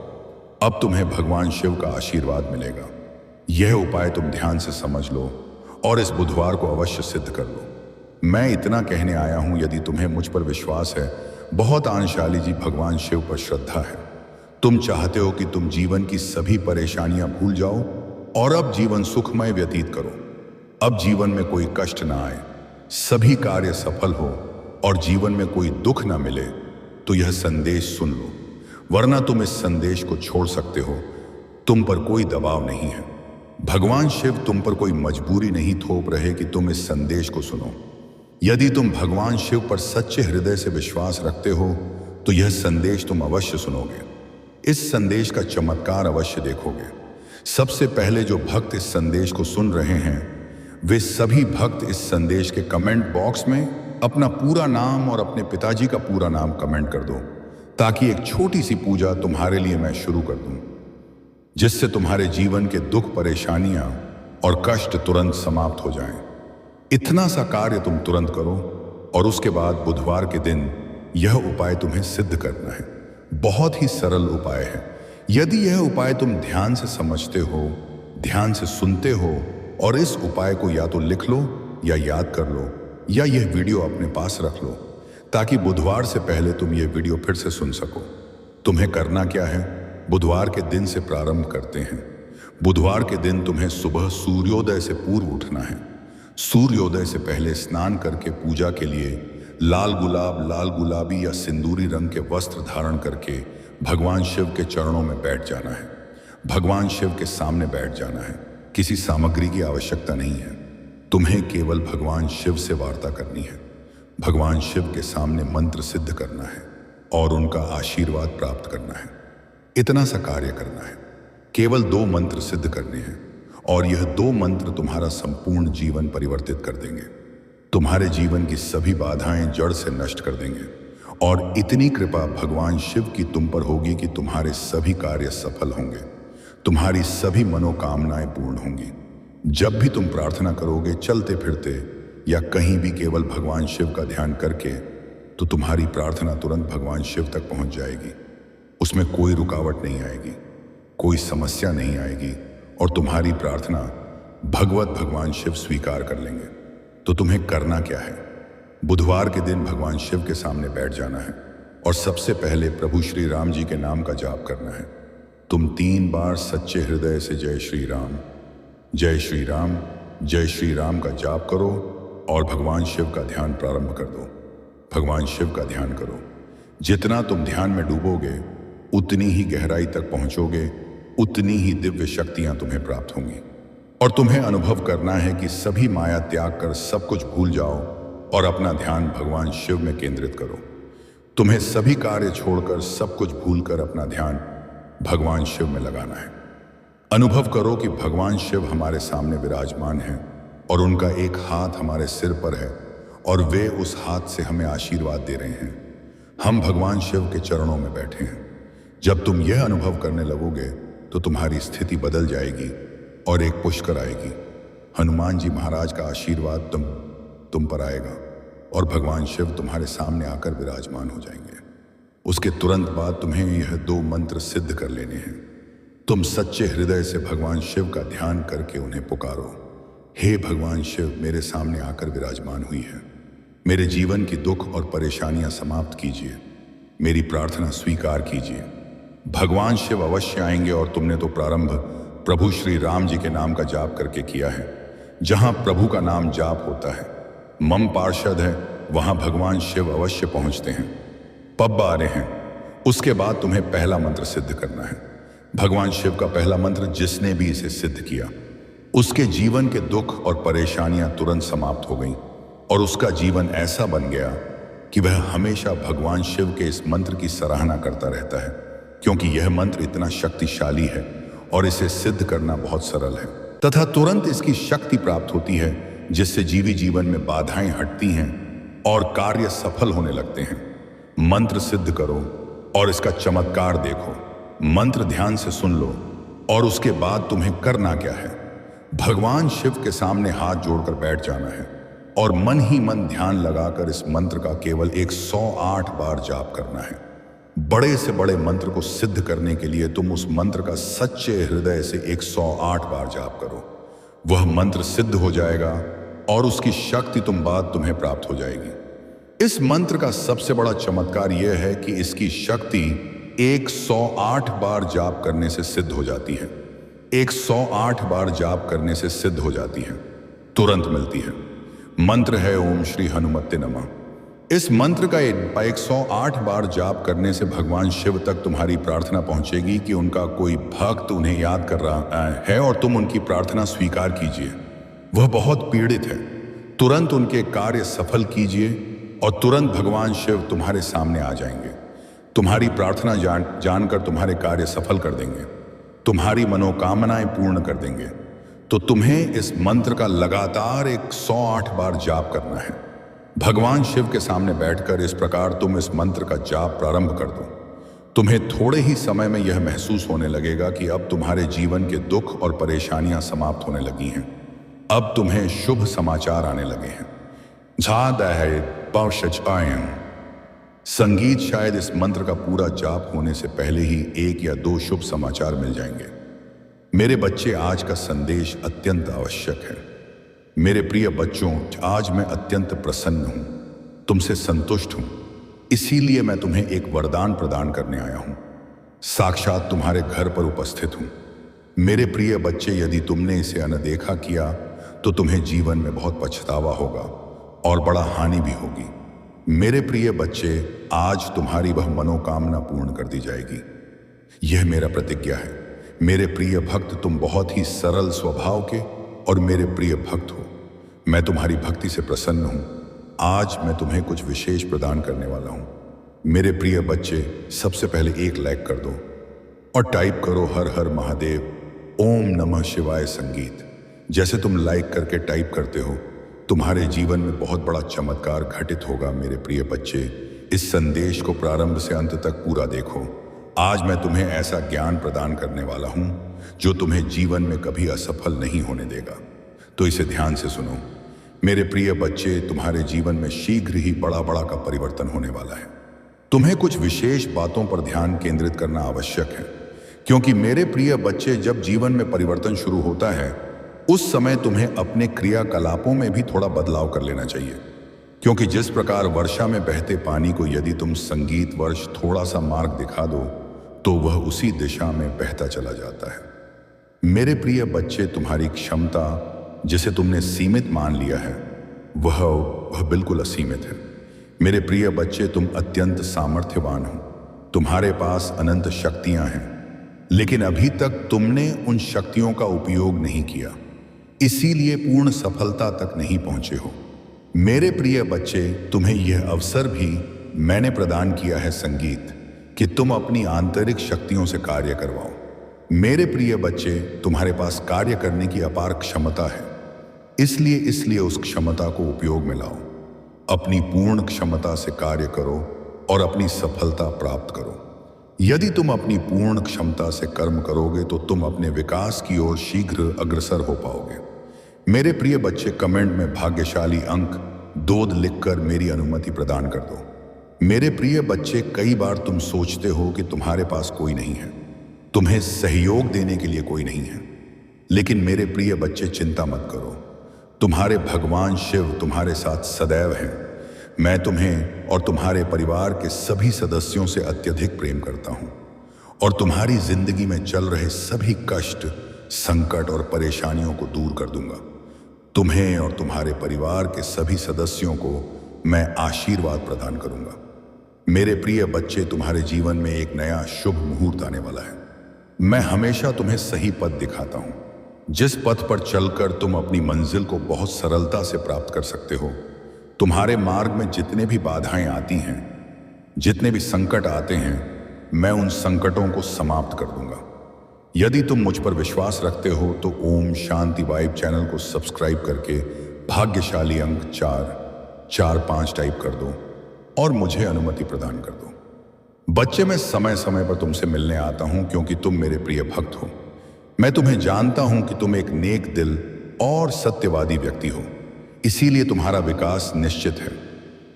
Speaker 1: अब तुम्हें भगवान शिव का आशीर्वाद मिलेगा। यह उपाय तुम ध्यान से समझ लो और इस बुधवार को अवश्य सिद्ध कर लो। मैं इतना कहने आया हूं, यदि तुम्हें मुझ पर विश्वास है, बहुत अंशाली जी भगवान शिव पर श्रद्धा है, तुम चाहते हो कि तुम जीवन की सभी परेशानियां भूल जाओ और अब जीवन सुखमय व्यतीत करो। अब जीवन में कोई कष्ट ना आए, सभी कार्य सफल हो और जीवन में कोई दुख ना मिले, तो यह संदेश सुन लो, वरना तुम इस संदेश को छोड़ सकते हो। तुम पर कोई दबाव नहीं है। भगवान शिव तुम पर कोई मजबूरी नहीं थोप रहे कि तुम इस संदेश को सुनो। यदि तुम भगवान शिव पर सच्चे हृदय से विश्वास रखते हो तो यह संदेश तुम अवश्य सुनोगे। इस संदेश का चमत्कार अवश्य देखोगे। सबसे पहले जो भक्त इस संदेश को सुन रहे हैं, वे सभी भक्त इस संदेश के कमेंट बॉक्स में अपना पूरा नाम और अपने पिताजी का पूरा नाम कमेंट कर दो, ताकि एक छोटी सी पूजा तुम्हारे लिए मैं शुरू कर दूं, जिससे तुम्हारे जीवन के दुख, परेशानियां और कष्ट तुरंत समाप्त हो जाएं। इतना सा कार्य तुम तुरंत करो और उसके बाद बुधवार के दिन यह उपाय तुम्हें सिद्ध करना है। बहुत ही सरल उपाय है। यदि यह उपाय तुम ध्यान से समझते हो, ध्यान से सुनते हो और इस उपाय को या तो लिख लो या याद कर लो या यह वीडियो अपने पास रख लो, ताकि बुधवार से पहले तुम यह वीडियो फिर से सुन सको। तुम्हें करना क्या है? बुधवार के दिन से प्रारंभ करते हैं। बुधवार के दिन तुम्हें सुबह सूर्योदय से पूर्व उठना है। सूर्योदय से पहले स्नान करके पूजा के लिए लाल गुलाब, लाल गुलाबी या सिंदूरी रंग के वस्त्र धारण करके भगवान शिव के चरणों में बैठ जाना है। भगवान शिव के सामने बैठ जाना है। किसी सामग्री की आवश्यकता नहीं है। तुम्हें केवल भगवान शिव से वार्ता करनी है। भगवान शिव के सामने मंत्र सिद्ध करना है और उनका आशीर्वाद प्राप्त करना है। इतना सा कार्य करना है। केवल 2 मंत्र सिद्ध करने हैं और यह 2 मंत्र तुम्हारा संपूर्ण जीवन परिवर्तित कर देंगे। तुम्हारे जीवन की सभी बाधाएं जड़ से नष्ट कर देंगे और इतनी कृपा भगवान शिव की तुम पर होगी कि तुम्हारे सभी कार्य सफल होंगे। तुम्हारी सभी मनोकामनाएं पूर्ण होंगी। जब भी तुम प्रार्थना करोगे, चलते फिरते या कहीं भी, केवल भगवान शिव का ध्यान करके, तो तुम्हारी प्रार्थना तुरंत भगवान शिव तक पहुंच जाएगी। उसमें कोई रुकावट नहीं आएगी, कोई समस्या नहीं आएगी और तुम्हारी प्रार्थना भगवान शिव स्वीकार कर लेंगे। तो तुम्हें करना क्या है? बुधवार के दिन भगवान शिव के सामने बैठ जाना है और सबसे पहले प्रभु श्री राम जी के नाम का जाप करना है। तुम 3 बार सच्चे हृदय से जय श्री राम, जय श्री राम, जय श्री राम का जाप करो और भगवान शिव का ध्यान प्रारंभ कर दो। भगवान शिव का ध्यान करो। जितना तुम ध्यान में डूबोगे, उतनी ही गहराई तक पहुंचोगे, उतनी ही दिव्य शक्तियां तुम्हें प्राप्त होंगी। और तुम्हें अनुभव करना है कि सभी माया त्याग कर सब कुछ भूल जाओ और अपना ध्यान भगवान शिव में केंद्रित करो। तुम्हें सभी कार्य छोड़कर, सब कुछ भूलकर अपना ध्यान भगवान शिव में लगाना है। अनुभव करो कि भगवान शिव हमारे सामने विराजमान हैं और उनका एक हाथ हमारे सिर पर है और वे उस हाथ से हमें आशीर्वाद दे रहे हैं। हम भगवान शिव के चरणों में बैठे हैं। जब तुम यह अनुभव करने लगोगे तो तुम्हारी स्थिति बदल जाएगी और एक पुष्कर आएगी। हनुमान जी महाराज का आशीर्वाद तुम पर आएगा और भगवान शिव तुम्हारे सामने आकर विराजमान हो जाएंगे। उसके तुरंत बाद तुम्हें यह 2 मंत्र सिद्ध कर लेने हैं। तुम सच्चे हृदय से भगवान शिव का ध्यान करके उन्हें पुकारो। हे भगवान शिव, मेरे सामने आकर विराजमान हुई है, मेरे जीवन की दुख और परेशानियां समाप्त कीजिए, मेरी प्रार्थना स्वीकार कीजिए। भगवान शिव अवश्य आएंगे और तुमने तो प्रारंभ प्रभु श्री राम जी के नाम का जाप करके किया है। जहां प्रभु का नाम जाप होता है, मम पार्षद है, वहां भगवान शिव अवश्य पहुंचते हैं। पब आ रहे हैं। उसके बाद तुम्हें पहला मंत्र सिद्ध करना है। भगवान शिव का पहला मंत्र जिसने भी इसे सिद्ध किया, उसके जीवन के दुख और परेशानियां तुरंत समाप्त हो गईं और उसका जीवन ऐसा बन गया कि वह हमेशा भगवान शिव के इस मंत्र की सराहना करता रहता है, क्योंकि यह मंत्र इतना शक्तिशाली है और इसे सिद्ध करना बहुत सरल है तथा तुरंत इसकी शक्ति प्राप्त होती है, जिससे जीवन में बाधाएं हटती हैं और कार्य सफल होने लगते हैं। मंत्र सिद्ध करो और इसका चमत्कार देखो। मंत्र ध्यान से सुन लो और उसके बाद तुम्हें करना क्या है, भगवान शिव के सामने हाथ जोड़कर बैठ जाना है और मन ही मन ध्यान लगाकर इस मंत्र का केवल 108 बार जाप करना है। बड़े से बड़े मंत्र को सिद्ध करने के लिए तुम उस मंत्र का सच्चे हृदय से 108 बार जाप करो। वह मंत्र सिद्ध हो जाएगा और उसकी शक्ति तुम्हें प्राप्त हो जाएगी। इस मंत्र का सबसे बड़ा चमत्कार यह है कि इसकी शक्ति 108 बार जाप करने से सिद्ध हो जाती है। 108 बार जाप करने से सिद्ध हो जाती है, तुरंत मिलती है। मंत्र है ओम श्री हनुमते नमः। इस मंत्र का 108 बार जाप करने से भगवान शिव तक तुम्हारी प्रार्थना पहुंचेगी कि उनका कोई भक्त उन्हें याद कर रहा है और तुम उनकी प्रार्थना स्वीकार कीजिए। वह बहुत पीड़ित है, तुरंत उनके कार्य सफल कीजिए और तुरंत भगवान शिव तुम्हारे सामने आ जाएंगे। तुम्हारी प्रार्थना जानकर तुम्हारे कार्य सफल कर देंगे, तुम्हारी मनोकामनाएं पूर्ण कर देंगे। तो तुम्हें इस मंत्र का लगातार 108 बार जाप करना है। भगवान शिव के सामने बैठकर इस प्रकार तुम इस मंत्र का जाप प्रारंभ कर दो। तुम्हें थोड़े ही समय में यह महसूस होने लगेगा कि अब तुम्हारे जीवन के दुख और परेशानियां समाप्त होने लगी हैं। अब तुम्हें शुभ समाचार आने लगे हैं। संगीत शायद इस मंत्र का पूरा जाप होने से पहले ही 1 या 2 शुभ समाचार मिल जाएंगे। मेरे बच्चे, आज का संदेश अत्यंत आवश्यक है। मेरे प्रिय बच्चों, आज मैं अत्यंत प्रसन्न हूं, तुमसे संतुष्ट हूं, इसीलिए मैं तुम्हें एक वरदान प्रदान करने आया हूं। साक्षात तुम्हारे घर पर उपस्थित हूं। मेरे प्रिय बच्चे, यदि तुमने इसे अनदेखा किया तो तुम्हें जीवन में बहुत पछतावा होगा और बड़ा हानि भी होगी। मेरे प्रिय बच्चे, आज तुम्हारी वह मनोकामना पूर्ण कर दी जाएगी, यह मेरा प्रतिज्ञा है। मेरे प्रिय भक्त, तुम बहुत ही सरल स्वभाव के और मेरे प्रिय भक्त हो। मैं तुम्हारी भक्ति से प्रसन्न हूं। आज मैं तुम्हें कुछ विशेष प्रदान करने वाला हूं। मेरे प्रिय बच्चे, सबसे पहले एक लाइक कर दो और टाइप करो हर हर महादेव, ओम नमः शिवाय संगीत। जैसे तुम लाइक करके टाइप करते हो, तुम्हारे जीवन में बहुत बड़ा चमत्कार घटित होगा। मेरे प्रिय बच्चे, इस संदेश को प्रारंभ से अंत तक पूरा देखो। आज मैं तुम्हें ऐसा ज्ञान प्रदान करने वाला हूं जो तुम्हें जीवन में कभी असफल नहीं होने देगा। तो इसे ध्यान से सुनो। मेरे प्रिय बच्चे, तुम्हारे जीवन में शीघ्र ही बड़ा का परिवर्तन होने वाला है। तुम्हें कुछ विशेष बातों पर ध्यान केंद्रित करना आवश्यक है, क्योंकि मेरे प्रिय बच्चे, जब जीवन में परिवर्तन शुरू होता है उस समय तुम्हें अपने क्रियाकलापों में भी थोड़ा बदलाव कर लेना चाहिए। क्योंकि जिस प्रकार वर्षा में बहते पानी को यदि तुम संगीत वर्ष थोड़ा सा मार्ग दिखा दो तो वह उसी दिशा में बहता चला जाता है। मेरे प्रिय बच्चे, तुम्हारी क्षमता जिसे तुमने सीमित मान लिया है वह बिल्कुल असीमित है। मेरे प्रिय बच्चे, तुम अत्यंत सामर्थ्यवान हो। तुम्हारे पास अनंत शक्तियां हैं, लेकिन अभी तक तुमने उन शक्तियों का उपयोग नहीं किया, इसीलिए पूर्ण सफलता तक नहीं पहुंचे हो। मेरे प्रिय बच्चे, तुम्हें यह अवसर भी मैंने प्रदान किया है संगीत, कि तुम अपनी आंतरिक शक्तियों से कार्य करवाओ। मेरे प्रिय बच्चे, तुम्हारे पास कार्य करने की अपार क्षमता है, इसलिए उस क्षमता को उपयोग में लाओ। अपनी पूर्ण क्षमता से कार्य करो और अपनी सफलता प्राप्त करो। यदि तुम अपनी पूर्ण क्षमता से कर्म करोगे तो तुम अपने विकास की ओर शीघ्र अग्रसर हो पाओगे। मेरे प्रिय बच्चे, कमेंट में भाग्यशाली अंक 2 लिखकर मेरी अनुमति प्रदान कर दो। मेरे प्रिय बच्चे, कई बार तुम सोचते हो कि तुम्हारे पास कोई नहीं है, तुम्हें सहयोग देने के लिए कोई नहीं है। लेकिन मेरे प्रिय बच्चे, चिंता मत करो, तुम्हारे भगवान शिव तुम्हारे साथ सदैव हैं। मैं तुम्हें और तुम्हारे परिवार के सभी सदस्यों से अत्यधिक प्रेम करता हूं और तुम्हारी जिंदगी में चल रहे सभी कष्ट, संकट और परेशानियों को दूर कर दूंगा। तुम्हें और तुम्हारे परिवार के सभी सदस्यों को मैं आशीर्वाद प्रदान करूंगा। मेरे प्रिय बच्चे, तुम्हारे जीवन में एक नया शुभ मुहूर्त आने वाला है। मैं हमेशा तुम्हें सही पथ दिखाता हूं, जिस पथ पर चलकर तुम अपनी मंजिल को बहुत सरलता से प्राप्त कर सकते हो। तुम्हारे मार्ग में जितने भी बाधाएं आती हैं, जितने भी संकट आते हैं, मैं उन संकटों को समाप्त कर दूंगा। यदि तुम मुझ पर विश्वास रखते हो तो ओम शांति वाइब चैनल को सब्सक्राइब करके भाग्यशाली अंक 445 टाइप कर दो और मुझे अनुमति प्रदान कर दो। बच्चे, मैं समय समय पर तुमसे मिलने आता हूं क्योंकि तुम मेरे प्रिय भक्त हो। मैं तुम्हें जानता हूं कि तुम एक नेक दिल और सत्यवादी व्यक्ति हो, इसीलिए तुम्हारा विकास निश्चित है।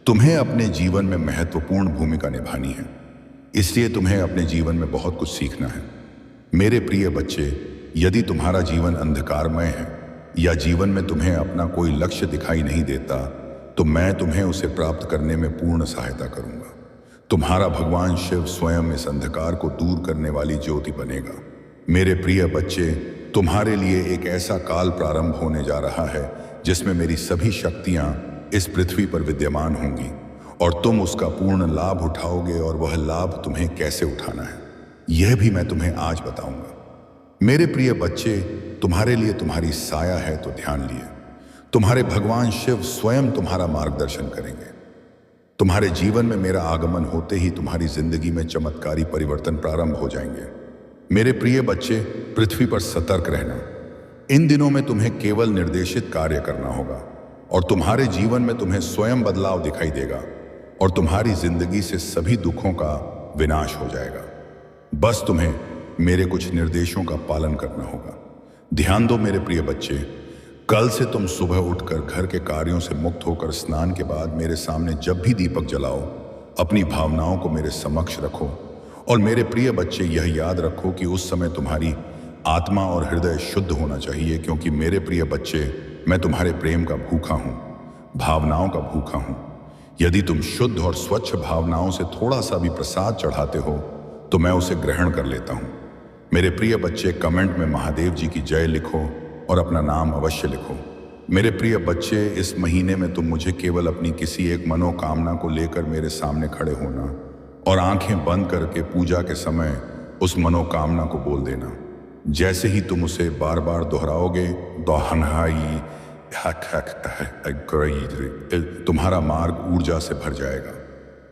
Speaker 1: तुम्हें अपने जीवन में महत्वपूर्ण भूमिका निभानी है, इसलिए तुम्हें अपने जीवन में बहुत कुछ सीखना है। मेरे प्रिय बच्चे, यदि तुम्हारा जीवन अंधकारमय है या जीवन में तुम्हें अपना कोई लक्ष्य दिखाई नहीं देता, तो मैं तुम्हें उसे प्राप्त करने में पूर्ण सहायता करूंगा। तुम्हारा भगवान शिव स्वयं इस अंधकार को दूर करने वाली ज्योति बनेगा। मेरे प्रिय बच्चे, तुम्हारे लिए एक ऐसा काल प्रारंभ होने जा रहा है जिसमें मेरी सभी शक्तियां इस पृथ्वी पर विद्यमान होंगी और तुम उसका पूर्ण लाभ उठाओगे। और वह लाभ तुम्हें कैसे उठाना है, यह भी मैं तुम्हें आज बताऊंगा। मेरे प्रिय बच्चे, तुम्हारे लिए तुम्हारी साया है तो ध्यान लिए, तुम्हारे भगवान शिव स्वयं तुम्हारा मार्गदर्शन करेंगे। तुम्हारे जीवन में मेरा आगमन होते ही तुम्हारी जिंदगी में चमत्कारी परिवर्तन प्रारंभ हो जाएंगे। मेरे प्रिय बच्चे, पृथ्वी पर सतर्क रहना। इन दिनों में तुम्हें केवल निर्देशित कार्य करना होगा और तुम्हारे जीवन में तुम्हें स्वयं बदलाव दिखाई देगा और तुम्हारी जिंदगी से सभी दुखों का विनाश हो जाएगा। बस तुम्हें मेरे कुछ निर्देशों का पालन करना होगा। ध्यान दो मेरे प्रिय बच्चे, कल से तुम सुबह उठकर घर के कार्यों से मुक्त होकर स्नान के बाद मेरे सामने जब भी दीपक जलाओ, अपनी भावनाओं को मेरे समक्ष रखो। और मेरे प्रिय बच्चे, यह याद रखो कि उस समय तुम्हारी आत्मा और हृदय शुद्ध होना चाहिए, क्योंकि मेरे प्रिय बच्चे, मैं तुम्हारे प्रेम का भूखा हूं, भावनाओं का भूखा हूं। यदि तुम शुद्ध और स्वच्छ भावनाओं से थोड़ा सा भी प्रसाद चढ़ाते हो तो मैं उसे ग्रहण कर लेता हूं। मेरे प्रिय बच्चे, कमेंट में महादेव जी की जय लिखो और अपना नाम अवश्य लिखो। मेरे प्रिय बच्चे, इस महीने में तुम मुझे केवल अपनी किसी एक मनोकामना को लेकर मेरे सामने खड़े होना और आंखें बंद करके पूजा के समय उस मनोकामना को बोल देना। जैसे ही तुम उसे बार बार दोहराओगे, तुम्हारा मार्ग ऊर्जा से भर जाएगा।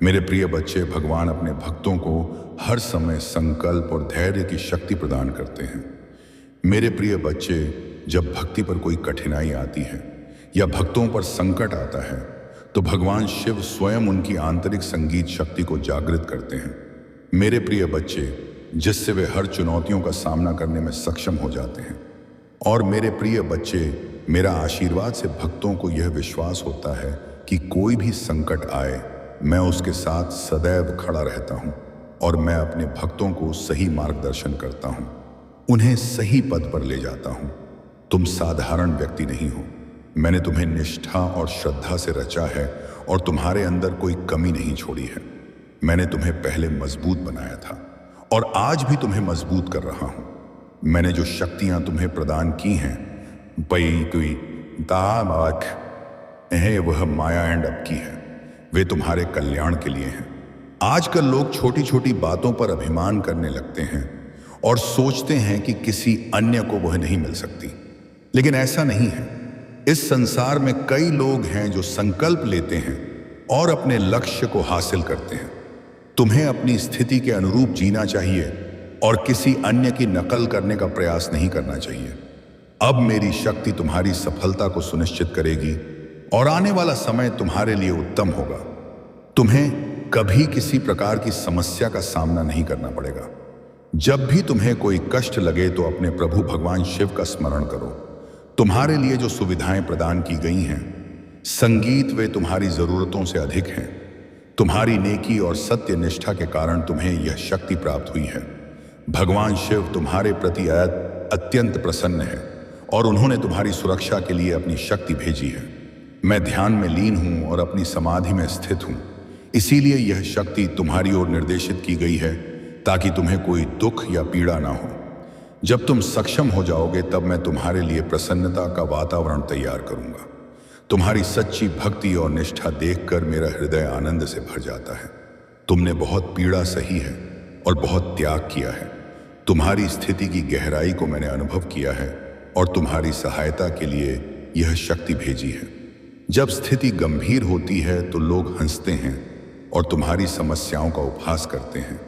Speaker 1: मेरे प्रिय बच्चे, भगवान अपने भक्तों को हर समय संकल्प और धैर्य की शक्ति प्रदान करते हैं। मेरे प्रिय बच्चे, जब भक्ति पर कोई कठिनाई आती है या भक्तों पर संकट आता है तो भगवान शिव स्वयं उनकी आंतरिक संगीत शक्ति को जागृत करते हैं। मेरे प्रिय बच्चे, जिससे वे हर चुनौतियों का सामना करने में सक्षम हो जाते हैं। और मेरे प्रिय बच्चे, मेरा आशीर्वाद से भक्तों को यह विश्वास होता है कि कोई भी संकट आए, मैं उसके साथ सदैव खड़ा रहता हूं और मैं अपने भक्तों को सही मार्गदर्शन करता हूं, उन्हें सही पद पर ले जाता हूं। तुम साधारण व्यक्ति नहीं हो, मैंने तुम्हें निष्ठा और श्रद्धा से रचा है और तुम्हारे अंदर कोई कमी नहीं छोड़ी है। मैंने तुम्हें पहले मजबूत बनाया था और आज भी तुम्हें मजबूत कर रहा हूं। मैंने जो शक्तियां तुम्हें प्रदान की हैं, वह माया एंड अप की है, वे तुम्हारे कल्याण के लिए हैं। आजकल लोग छोटी छोटी बातों पर अभिमान करने लगते हैं और सोचते हैं कि किसी अन्य को वह नहीं मिल सकती, लेकिन ऐसा नहीं है। इस संसार में कई लोग हैं जो संकल्प लेते हैं और अपने लक्ष्य को हासिल करते हैं। तुम्हें अपनी स्थिति के अनुरूप जीना चाहिए और किसी अन्य की नकल करने का प्रयास नहीं करना चाहिए। अब मेरी शक्ति तुम्हारी सफलता को सुनिश्चित करेगी और आने वाला समय तुम्हारे लिए उत्तम होगा। तुम्हें कभी किसी प्रकार की समस्या का सामना नहीं करना पड़ेगा। जब भी तुम्हें कोई कष्ट लगे तो अपने प्रभु भगवान शिव का स्मरण करो। तुम्हारे लिए जो सुविधाएं प्रदान की गई हैं, संगीत वे तुम्हारी जरूरतों से अधिक हैं। तुम्हारी नेकी और सत्य निष्ठा के कारण तुम्हें यह शक्ति प्राप्त हुई है। भगवान शिव तुम्हारे प्रति अत्यंत प्रसन्न है और उन्होंने तुम्हारी सुरक्षा के लिए अपनी शक्ति भेजी है। मैं ध्यान में लीन हूं और अपनी समाधि में स्थित हूं, इसीलिए यह शक्ति तुम्हारी ओर निर्देशित की गई है ताकि तुम्हें कोई दुख या पीड़ा ना हो। जब तुम सक्षम हो जाओगे तब मैं तुम्हारे लिए प्रसन्नता का वातावरण तैयार करूंगा। तुम्हारी सच्ची भक्ति और निष्ठा देखकर मेरा हृदय आनंद से भर जाता है। तुमने बहुत पीड़ा सही है और बहुत त्याग किया है। तुम्हारी स्थिति की गहराई को मैंने अनुभव किया है और तुम्हारी सहायता के लिए यह शक्ति भेजी है। जब स्थिति गंभीर होती है तो लोग हंसते हैं और तुम्हारी समस्याओं का उपहास करते हैं,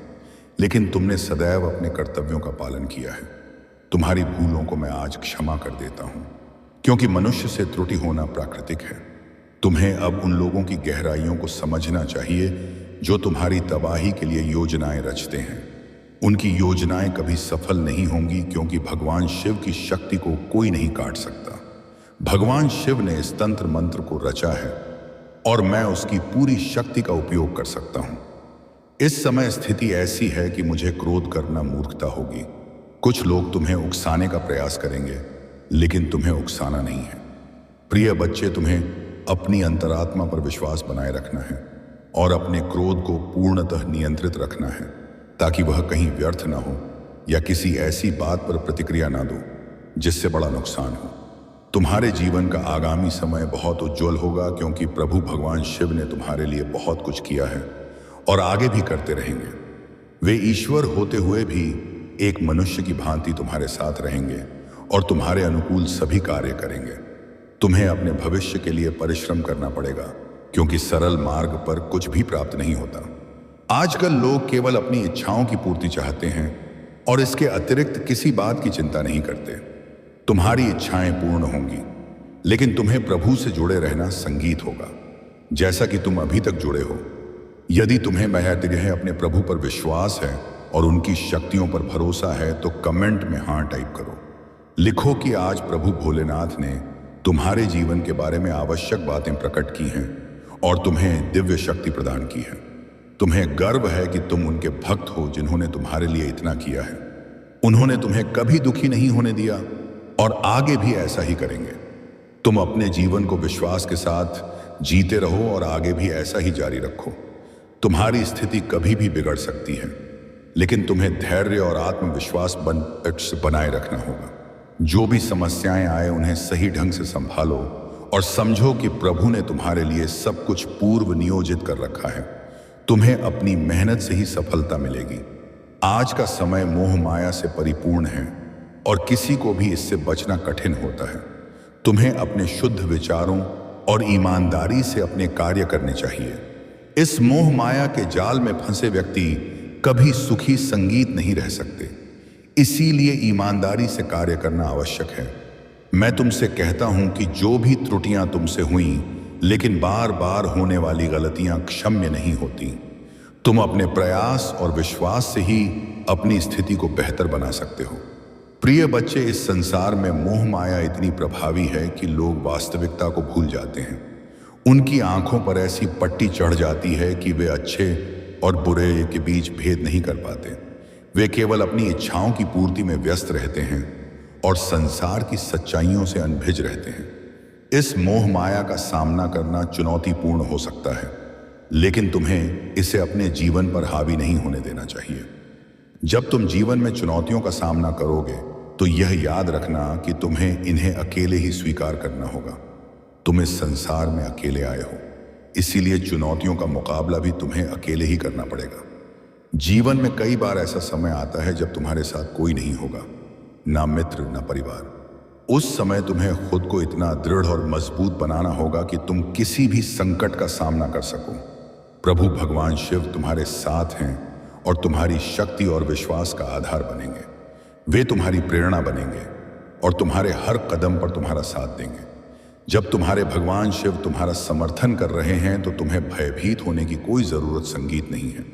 Speaker 1: लेकिन तुमने सदैव अपने कर्तव्यों का पालन किया है। तुम्हारी भूलों को मैं आज क्षमा कर देता हूं, क्योंकि मनुष्य से त्रुटि होना प्राकृतिक है। तुम्हें अब उन लोगों की गहराइयों को समझना चाहिए जो तुम्हारी तबाही के लिए योजनाएं रचते हैं। उनकी योजनाएं कभी सफल नहीं होंगी, क्योंकि भगवान शिव की शक्ति को कोई नहीं काट सकता। भगवान शिव ने इस तंत्र मंत्र को रचा है और मैं उसकी पूरी शक्ति का उपयोग कर सकता हूं। इस समय स्थिति ऐसी है कि मुझे क्रोध करना मूर्खता होगी। कुछ लोग तुम्हें उकसाने का प्रयास करेंगे, लेकिन तुम्हें उकसाना नहीं है। प्रिय बच्चे, तुम्हें अपनी अंतरात्मा पर विश्वास बनाए रखना है और अपने क्रोध को पूर्णतः नियंत्रित रखना है, ताकि वह कहीं व्यर्थ ना हो या किसी ऐसी बात पर प्रतिक्रिया ना दो जिससे बड़ा नुकसान हो। तुम्हारे जीवन का आगामी समय बहुत उज्जवल होगा, क्योंकि प्रभु भगवान शिव ने तुम्हारे लिए बहुत कुछ किया है और आगे भी करते रहेंगे। वे ईश्वर होते हुए भी एक मनुष्य की भांति तुम्हारे साथ रहेंगे और तुम्हारे अनुकूल सभी कार्य करेंगे। तुम्हें अपने भविष्य के लिए परिश्रम करना पड़ेगा, क्योंकि सरल मार्ग पर कुछ भी प्राप्त नहीं होता। आजकल लोग केवल अपनी इच्छाओं की पूर्ति चाहते हैं और इसके अतिरिक्त किसी बात की चिंता नहीं करते। तुम्हारी इच्छाएं पूर्ण होंगी, लेकिन तुम्हें प्रभु से जुड़े रहना संगीत होगा, जैसा कि तुम अभी तक जुड़े हो। यदि तुम्हें महत्व अपने प्रभु पर विश्वास है और उनकी शक्तियों पर भरोसा है तो कमेंट में हाँ टाइप करो। लिखो कि आज प्रभु भोलेनाथ ने तुम्हारे जीवन के बारे में आवश्यक बातें प्रकट की हैं और तुम्हें दिव्य शक्ति प्रदान की है। तुम्हें गर्व है कि तुम उनके भक्त हो जिन्होंने तुम्हारे लिए इतना किया है। उन्होंने तुम्हें कभी दुखी नहीं होने दिया और आगे भी ऐसा ही करेंगे। तुम अपने जीवन को विश्वास के साथ जीते रहो और आगे भी ऐसा ही जारी रखो। तुम्हारी स्थिति कभी भी बिगड़ सकती है, लेकिन तुम्हें धैर्य और आत्मविश्वास बनाए रखना होगा। जो भी समस्याएं आए उन्हें सही ढंग से संभालो और समझो कि प्रभु ने तुम्हारे लिए सब कुछ पूर्व नियोजित कर रखा है। तुम्हें अपनी मेहनत से ही सफलता मिलेगी। आज का समय मोह माया से परिपूर्ण है और किसी को भी इससे बचना कठिन होता है। तुम्हें अपने शुद्ध विचारों और ईमानदारी से अपने कार्य करने चाहिए। इस मोह माया के जाल में फंसे व्यक्ति कभी सुखी संगीत नहीं रह सकते। इसीलिए ईमानदारी से कार्य करना आवश्यक है। मैं तुमसे कहता हूं कि जो भी त्रुटियां तुमसे हुई, लेकिन बार बार होने वाली गलतियां क्षम्य नहीं होती। तुम अपने प्रयास और विश्वास से ही अपनी स्थिति को बेहतर बना सकते हो। प्रिय बच्चे, इस संसार में मोह माया इतनी प्रभावी है कि लोग वास्तविकता को भूल जाते हैं। उनकी आंखों पर ऐसी पट्टी चढ़ जाती है कि वे अच्छे और बुरे के बीच भेद नहीं कर पाते। वे केवल अपनी इच्छाओं की पूर्ति में व्यस्त रहते हैं और संसार की सच्चाइयों से अनभिज रहते हैं। इस मोह माया का सामना करना चुनौतीपूर्ण हो सकता है, लेकिन तुम्हें इसे अपने जीवन पर हावी नहीं होने देना चाहिए। जब तुम जीवन में चुनौतियों का सामना करोगे तो यह याद रखना कि तुम्हें इन्हें अकेले ही स्वीकार करना होगा। तुम इस संसार में अकेले आए हो, इसीलिए चुनौतियों का मुकाबला भी तुम्हें अकेले ही करना पड़ेगा। जीवन में कई बार ऐसा समय आता है जब तुम्हारे साथ कोई नहीं होगा, ना मित्र ना परिवार। उस समय तुम्हें खुद को इतना दृढ़ और मजबूत बनाना होगा कि तुम किसी भी संकट का सामना कर सको। प्रभु भगवान शिव तुम्हारे साथ हैं और तुम्हारी शक्ति और विश्वास का आधार बनेंगे। वे तुम्हारी प्रेरणा बनेंगे और तुम्हारे हर कदम पर तुम्हारा साथ देंगे। जब तुम्हारे भगवान शिव तुम्हारा समर्थन कर रहे हैं तो तुम्हें भयभीत होने की कोई जरूरत संगीत नहीं है।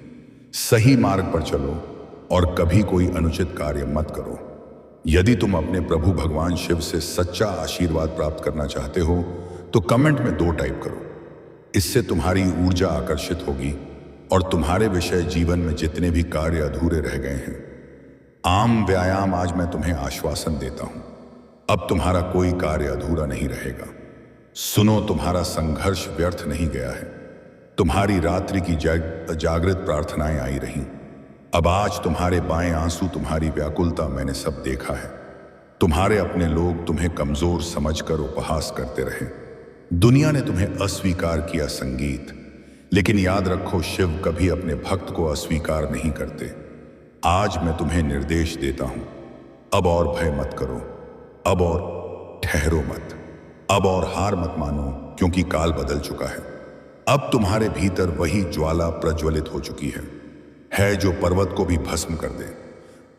Speaker 1: सही मार्ग पर चलो और कभी कोई अनुचित कार्य मत करो। यदि तुम अपने प्रभु भगवान शिव से सच्चा आशीर्वाद प्राप्त करना चाहते हो तो कमेंट में 2 टाइप करो। इससे तुम्हारी ऊर्जा आकर्षित होगी और तुम्हारे विषय जीवन में जितने भी कार्य अधूरे रह गए हैं। आम व्यायाम, आज मैं तुम्हें आश्वासन देता हूं, अब तुम्हारा कोई कार्य अधूरा नहीं रहेगा। सुनो, तुम्हारा संघर्ष व्यर्थ नहीं गया है। तुम्हारी रात्रि की जागृत प्रार्थनाएं आई रहीं। अब आज तुम्हारे बाएं आंसू, तुम्हारी व्याकुलता मैंने सब देखा है। तुम्हारे अपने लोग तुम्हें कमजोर समझकर उपहास करते रहे। दुनिया ने तुम्हें अस्वीकार किया संगीत, लेकिन याद रखो, शिव कभी अपने भक्त को अस्वीकार नहीं करते। आज मैं तुम्हें निर्देश देता हूं, अब और भय मत करो, अब और ठहरो मत, अब और हार मत मानो, क्योंकि काल बदल चुका है। अब तुम्हारे भीतर वही ज्वाला प्रज्वलित हो चुकी है जो पर्वत को भी भस्म कर दे।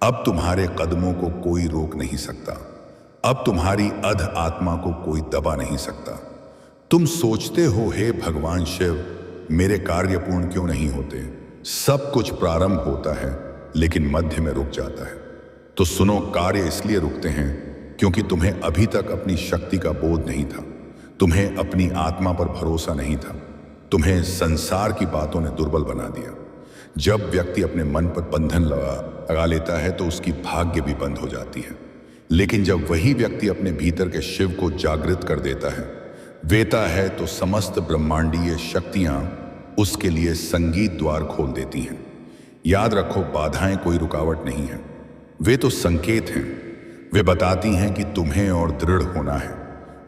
Speaker 1: अब तुम्हारे कदमों को कोई रोक नहीं सकता। अब तुम्हारी अध आत्मा को कोई दबा नहीं सकता। तुम सोचते हो, हे भगवान शिव, मेरे कार्य पूर्ण क्यों नहीं होते? सब कुछ प्रारंभ होता है लेकिन मध्य में रुक जाता है। तो सुनो, कार्य इसलिए रुकते हैं क्योंकि तुम्हें अभी तक अपनी शक्ति का बोध नहीं था। तुम्हें अपनी आत्मा पर भरोसा नहीं था। तुम्हें संसार की बातों ने दुर्बल बना दिया। जब व्यक्ति अपने मन पर बंधन लगा लेता है तो उसकी भाग्य भी बंद हो जाती है। लेकिन जब वही व्यक्ति अपने भीतर के शिव को जागृत कर देता है तो समस्त ब्रह्मांडीय शक्तियां उसके लिए संगीत द्वार खोल देती हैं। याद रखो, बाधाएं कोई रुकावट नहीं है, वे तो संकेत हैं। वे बताती हैं कि तुम्हें और दृढ़ होना है।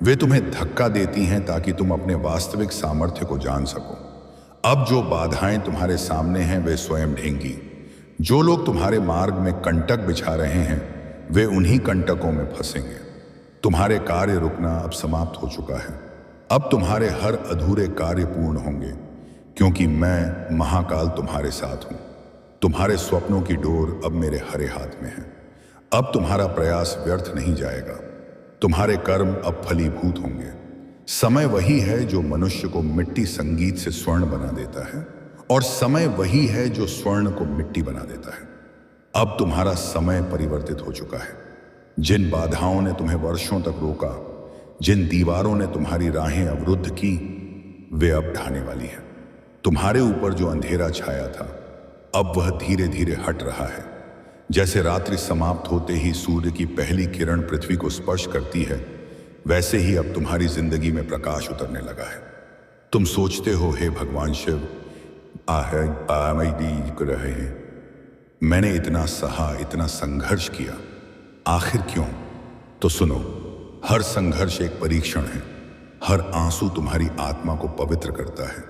Speaker 1: वे तुम्हें धक्का देती हैं ताकि तुम अपने वास्तविक सामर्थ्य को जान सको। अब जो बाधाएं तुम्हारे सामने हैं वे स्वयं ढेंगी। जो लोग तुम्हारे मार्ग में कंटक बिछा रहे हैं वे उन्हीं कंटकों में फंसेंगे। तुम्हारे कार्य रुकना अब समाप्त हो चुका है। अब तुम्हारे हर अधूरे कार्य पूर्ण होंगे, क्योंकि मैं महाकाल तुम्हारे साथ हूं। तुम्हारे स्वप्नों की डोर अब मेरे हरे हाथ में है। अब तुम्हारा प्रयास व्यर्थ नहीं जाएगा। तुम्हारे कर्म अब फलीभूत होंगे। समय वही है जो मनुष्य को मिट्टी संगीत से स्वर्ण बना देता है, और समय वही है जो स्वर्ण को मिट्टी बना देता है। अब तुम्हारा समय परिवर्तित हो चुका है। जिन बाधाओं ने तुम्हें वर्षों तक रोका, जिन दीवारों ने तुम्हारी राहें अवरुद्ध की, वे अब ढाने वाली हैं। तुम्हारे ऊपर जो अंधेरा छाया था अब वह धीरे धीरे हट रहा है। जैसे रात्रि समाप्त होते ही सूर्य की पहली किरण पृथ्वी को स्पर्श करती है, वैसे ही अब तुम्हारी जिंदगी में प्रकाश उतरने लगा है। तुम सोचते हो, हे भगवान शिव, रहे हैं, मैंने इतना सहा, इतना संघर्ष किया, आखिर क्यों? तो सुनो, हर संघर्ष एक परीक्षण है। हर आंसू तुम्हारी आत्मा को पवित्र करता है।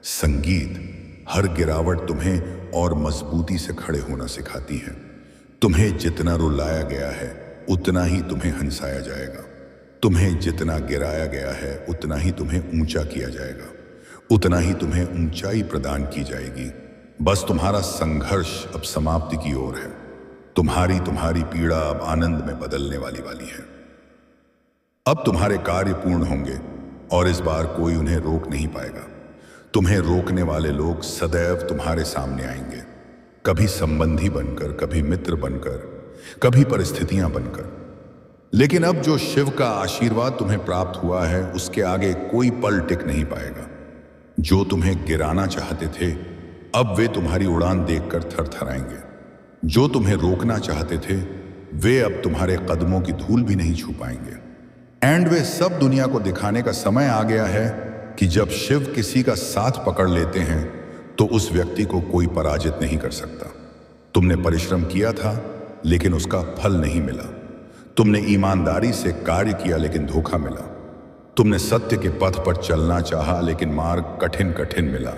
Speaker 1: संगीत, हर गिरावट तुम्हें और मजबूती से खड़े होना सिखाती है। तुम्हें जितना रुलाया गया है उतना ही तुम्हें हंसाया जाएगा। तुम्हें जितना गिराया गया है उतना ही तुम्हें ऊंचा किया जाएगा, उतना ही तुम्हें ऊंचाई प्रदान की जाएगी। बस तुम्हारा संघर्ष अब समाप्ति की ओर है। तुम्हारी पीड़ा अब आनंद में बदलने वाली है। अब तुम्हारे कार्य पूर्ण होंगे और इस बार कोई उन्हें रोक नहीं पाएगा। तुम्हें रोकने वाले लोग सदैव तुम्हारे सामने आएंगे, कभी संबंधी बनकर, कभी मित्र बनकर, कभी परिस्थितियां बनकर। लेकिन अब जो शिव का आशीर्वाद तुम्हें प्राप्त हुआ है उसके आगे कोई पल टिक नहीं पाएगा। जो तुम्हें गिराना चाहते थे अब वे तुम्हारी उड़ान देखकर थरथराएंगे। जो तुम्हें रोकना चाहते थे वे अब तुम्हारे कदमों की धूल भी नहीं छू पाएंगे। एंड वे सब दुनिया को दिखाने का समय आ गया है कि जब शिव किसी का साथ पकड़ लेते हैं तो उस व्यक्ति को कोई पराजित नहीं कर सकता। तुमने परिश्रम किया था लेकिन उसका फल नहीं मिला। तुमने ईमानदारी से कार्य किया लेकिन धोखा मिला। तुमने सत्य के पथ पर चलना चाहा लेकिन मार्ग कठिन मिला।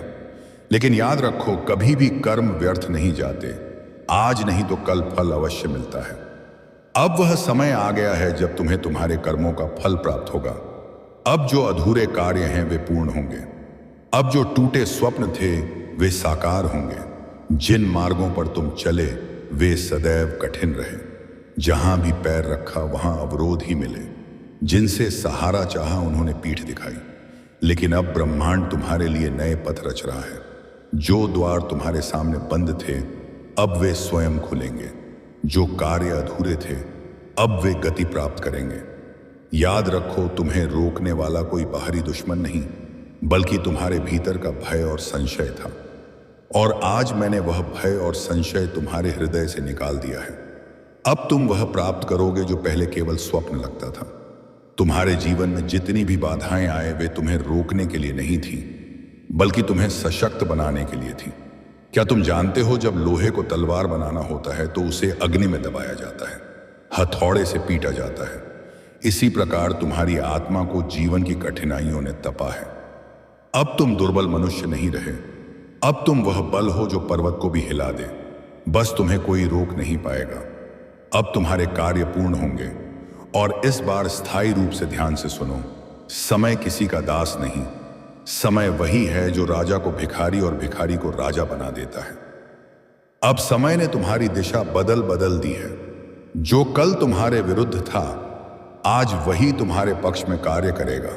Speaker 1: लेकिन याद रखो, कभी भी कर्म व्यर्थ नहीं जाते। आज नहीं तो कल फल अवश्य मिलता है। अब वह समय आ गया है जब तुम्हें तुम्हारे कर्मों का फल प्राप्त होगा। अब जो अधूरे कार्य हैं वे पूर्ण होंगे। अब जो टूटे स्वप्न थे वे साकार होंगे। जिन मार्गों पर तुम चले वे सदैव कठिन रहे। जहां भी पैर रखा वहां अवरोध ही मिले। जिनसे सहारा चाहा उन्होंने पीठ दिखाई। लेकिन अब ब्रह्मांड तुम्हारे लिए नए पथ रच रहा है। जो द्वार तुम्हारे सामने बंद थे अब वे स्वयं खुलेंगे। जो कार्य अधूरे थे अब वे गति प्राप्त करेंगे। याद रखो, तुम्हें रोकने वाला कोई बाहरी दुश्मन नहीं, बल्कि तुम्हारे भीतर का भय और संशय था। और आज मैंने वह भय और संशय तुम्हारे हृदय से निकाल दिया है। अब तुम वह प्राप्त करोगे जो पहले केवल स्वप्न लगता था। तुम्हारे जीवन में जितनी भी बाधाएं आए वे तुम्हें रोकने के लिए नहीं थी, बल्कि तुम्हें सशक्त बनाने के लिए थी। क्या तुम जानते हो, जब लोहे को तलवार बनाना होता है तो उसे अग्नि में दबाया जाता है, हथौड़े से पीटा जाता है। इसी प्रकार तुम्हारी आत्मा को जीवन की कठिनाइयों ने तपा है। अब तुम दुर्बल मनुष्य नहीं रहे। अब तुम वह बल हो जो पर्वत को भी हिला दे। बस तुम्हें कोई रोक नहीं पाएगा। अब तुम्हारे कार्य पूर्ण होंगे। और इस बार स्थायी रूप से ध्यान से सुनो, समय किसी का दास नहीं। समय वही है जो राजा को भिखारी और भिखारी को राजा बना देता है। अब समय ने तुम्हारी दिशा बदल दी है। जो कल तुम्हारे विरुद्ध था आज वही तुम्हारे पक्ष में कार्य करेगा।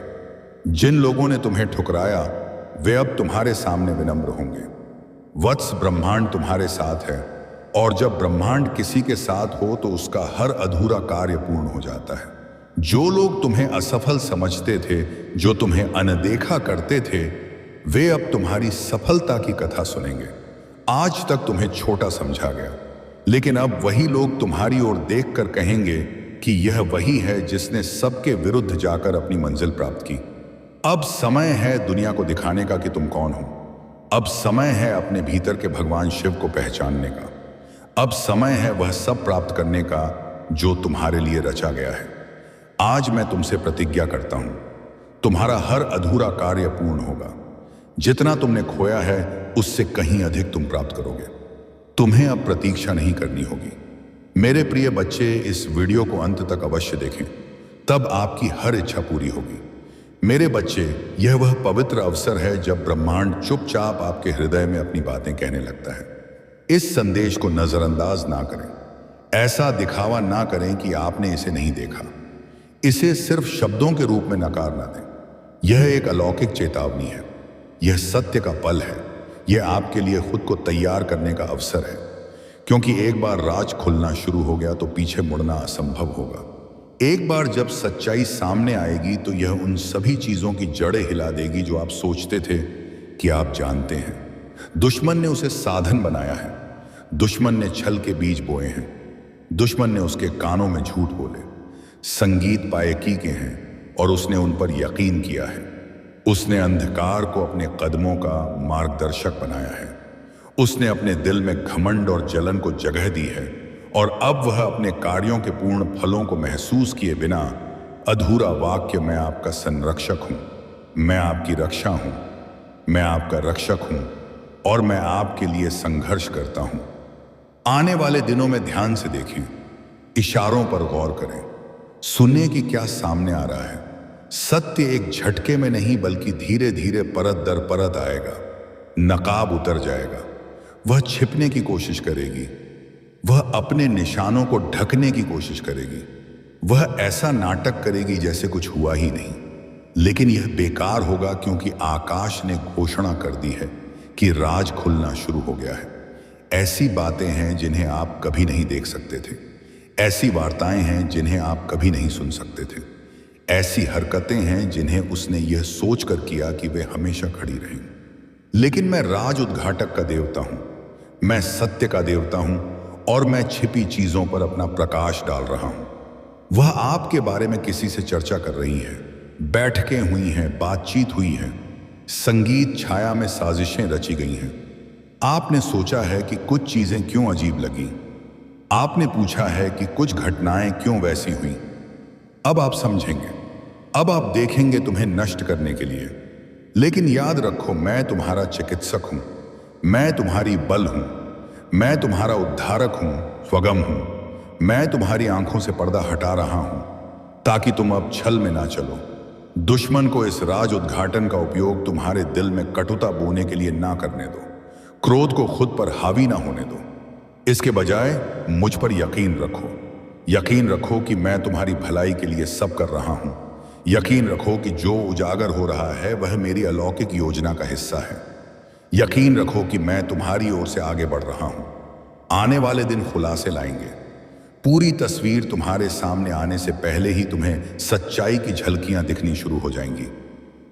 Speaker 1: जिन लोगों ने तुम्हें ठुकराया वे अब तुम्हारे सामने विनम्र होंगे। वत्स, ब्रह्मांड तुम्हारे साथ है, और जब ब्रह्मांड किसी के साथ हो तो उसका हर अधूरा कार्य पूर्ण हो जाता है। जो लोग तुम्हें असफल समझते थे, जो तुम्हें अनदेखा करते थे, वे अब तुम्हारी सफलता की कथा सुनेंगे। आज तक तुम्हें छोटा समझा गया, लेकिन अब वही लोग तुम्हारी ओर देखकर कहेंगे कि यह वही है जिसने सबके विरुद्ध जाकर अपनी मंजिल प्राप्त की। अब समय है दुनिया को दिखाने का कि तुम कौन हो। अब समय है अपने भीतर के भगवान शिव को पहचानने का। अब समय है वह सब प्राप्त करने का जो तुम्हारे लिए रचा गया है। आज मैं तुमसे प्रतिज्ञा करता हूं, तुम्हारा हर अधूरा कार्य पूर्ण होगा। जितना तुमने खोया है उससे कहीं अधिक तुम प्राप्त करोगे। तुम्हें अब प्रतीक्षा नहीं करनी होगी। मेरे प्रिय बच्चे, इस वीडियो को अंत तक अवश्य देखें, तब आपकी हर इच्छा पूरी होगी। मेरे बच्चे, यह वह पवित्र अवसर है जब ब्रह्मांड चुपचाप आपके हृदय में अपनी बातें कहने लगता है। इस संदेश को नजरअंदाज ना करें। ऐसा दिखावा ना करें कि आपने इसे नहीं देखा। इसे सिर्फ शब्दों के रूप में नकार ना दें। यह एक अलौकिक चेतावनी है। यह सत्य का पल है। यह आपके लिए खुद को तैयार करने का अवसर है, क्योंकि एक बार राज खुलना शुरू हो गया तो पीछे मुड़ना असंभव होगा। एक बार जब सच्चाई सामने आएगी तो यह उन सभी चीजों की जड़ें हिला देगी जो आप सोचते थे कि आप जानते हैं। दुश्मन ने उसे साधन बनाया है। दुश्मन ने छल के बीज बोए हैं। दुश्मन ने उसके कानों में झूठ बोले। संगीत पायकी के हैं और उसने उन पर यकीन किया है। उसने अंधकार को अपने कदमों का मार्गदर्शक बनाया है। उसने अपने दिल में घमंड और जलन को जगह दी है, और अब वह अपने कार्यों के पूर्ण फलों को महसूस किए बिना अधूरा वाक्य, मैं आपका संरक्षक हूं, मैं आपकी रक्षा हूं, मैं आपका रक्षक हूं और मैं आपके लिए संघर्ष करता हूं। आने वाले दिनों में ध्यान से देखें, इशारों पर गौर करें, सुने कि क्या सामने आ रहा है। सत्य एक झटके में नहीं बल्कि धीरे धीरे परत दर परत आएगा। नकाब उतर जाएगा। वह छिपने की कोशिश करेगी। वह अपने निशानों को ढकने की कोशिश करेगी। वह ऐसा नाटक करेगी जैसे कुछ हुआ ही नहीं। लेकिन यह बेकार होगा, क्योंकि आकाश ने घोषणा कर दी है कि राज खुलना शुरू हो गया है। ऐसी बातें हैं जिन्हें आप कभी नहीं देख सकते थे। ऐसी वार्ताएं हैं जिन्हें आप कभी नहीं सुन सकते थे। ऐसी हरकतें हैं जिन्हें उसने यह सोचकर किया कि वे हमेशा खड़ी रहेंगी। लेकिन मैं राज उद्घाटक का देवता हूं, मैं सत्य का देवता हूं, और मैं छिपी चीजों पर अपना प्रकाश डाल रहा हूं। वह आपके बारे में किसी से चर्चा कर रही है। बैठकें हुई हैं, बातचीत हुई है, संगीत छाया में साजिशें रची गई हैं। आपने सोचा है कि कुछ चीजें क्यों अजीब लगी। आपने पूछा है कि कुछ घटनाएं क्यों वैसी हुई। अब आप समझेंगे। अब आप देखेंगे तुम्हें नष्ट करने के लिए। लेकिन याद रखो, मैं तुम्हारा चिकित्सक हूं, मैं तुम्हारी बल हूं, मैं तुम्हारा उद्धारक हूं, स्वगम हूं। मैं तुम्हारी आंखों से पर्दा हटा रहा हूं ताकि तुम अब छल में ना चलो। दुश्मन को इस राज उद्घाटन का उपयोग तुम्हारे दिल में कटुता बोने के लिए ना करने दो। क्रोध को खुद पर हावी ना होने दो। इसके बजाय मुझ पर यकीन रखो। यकीन रखो कि मैं तुम्हारी भलाई के लिए सब कर रहा हूं। यकीन रखो कि जो उजागर हो रहा है वह मेरी अलौकिक योजना का हिस्सा है। यकीन रखो कि मैं तुम्हारी ओर से आगे बढ़ रहा हूं। आने वाले दिन खुलासे लाएंगे। पूरी तस्वीर तुम्हारे सामने आने से पहले ही तुम्हें सच्चाई की झलकियां दिखनी शुरू हो जाएंगी।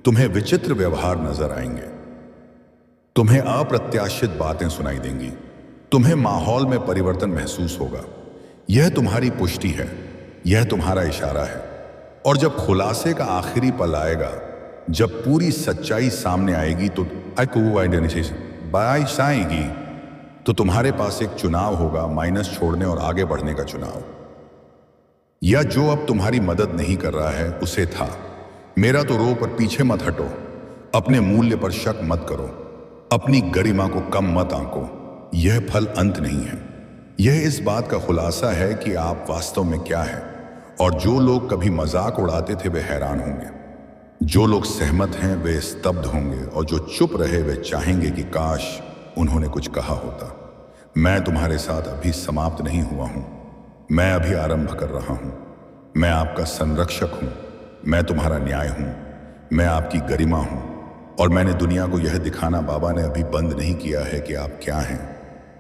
Speaker 1: तुम्हें विचित्र व्यवहार नजर आएंगे। तुम्हें अप्रत्याशित बातें सुनाई देंगी। तुम्हें माहौल में परिवर्तन महसूस होगा। यह तुम्हारी पुष्टि है, यह तुम्हारा इशारा है। और जब खुलासे का आखिरी पल आएगा, जब पूरी सच्चाई सामने आएगी तो तुम्हारे पास एक चुनाव होगा, माइनस छोड़ने और आगे बढ़ने का चुनाव। या जो अब तुम्हारी मदद नहीं कर रहा है उसे था मेरा तो रो पर पीछे मत हटो। अपने मूल्य पर शक मत करो। अपनी गरिमा को कम मत आंको। यह फल अंत नहीं है। यह इस बात का खुलासा है कि आप वास्तव में क्या हैं। और जो लोग कभी मजाक उड़ाते थे वे हैरान होंगे। जो लोग सहमत हैं वे स्तब्ध होंगे और जो चुप रहे वे चाहेंगे कि काश उन्होंने कुछ कहा होता। मैं तुम्हारे साथ अभी समाप्त नहीं हुआ हूं। मैं अभी आरंभ कर रहा हूं। मैं आपका संरक्षक हूं। मैं तुम्हारा न्याय हूं। मैं आपकी गरिमा हूं। और मैंने दुनिया को यह दिखाना बाबा ने अभी बंद नहीं किया है कि आप क्या हैं।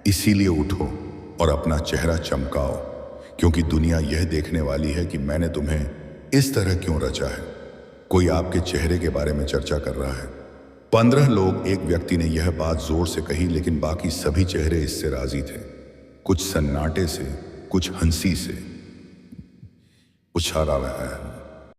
Speaker 1: इसीलिए उठो और अपना चेहरा चमकाओ, क्योंकि दुनिया यह देखने वाली है कि मैंने तुम्हें इस तरह क्यों रचा है। कोई आपके चेहरे के बारे में चर्चा कर रहा है। 15 लोग, एक व्यक्ति ने यह बात जोर से कही, लेकिन बाकी सभी चेहरे इससे राजी थे। कुछ सन्नाटे से, कुछ हंसी से, कुछ हरा रहा है।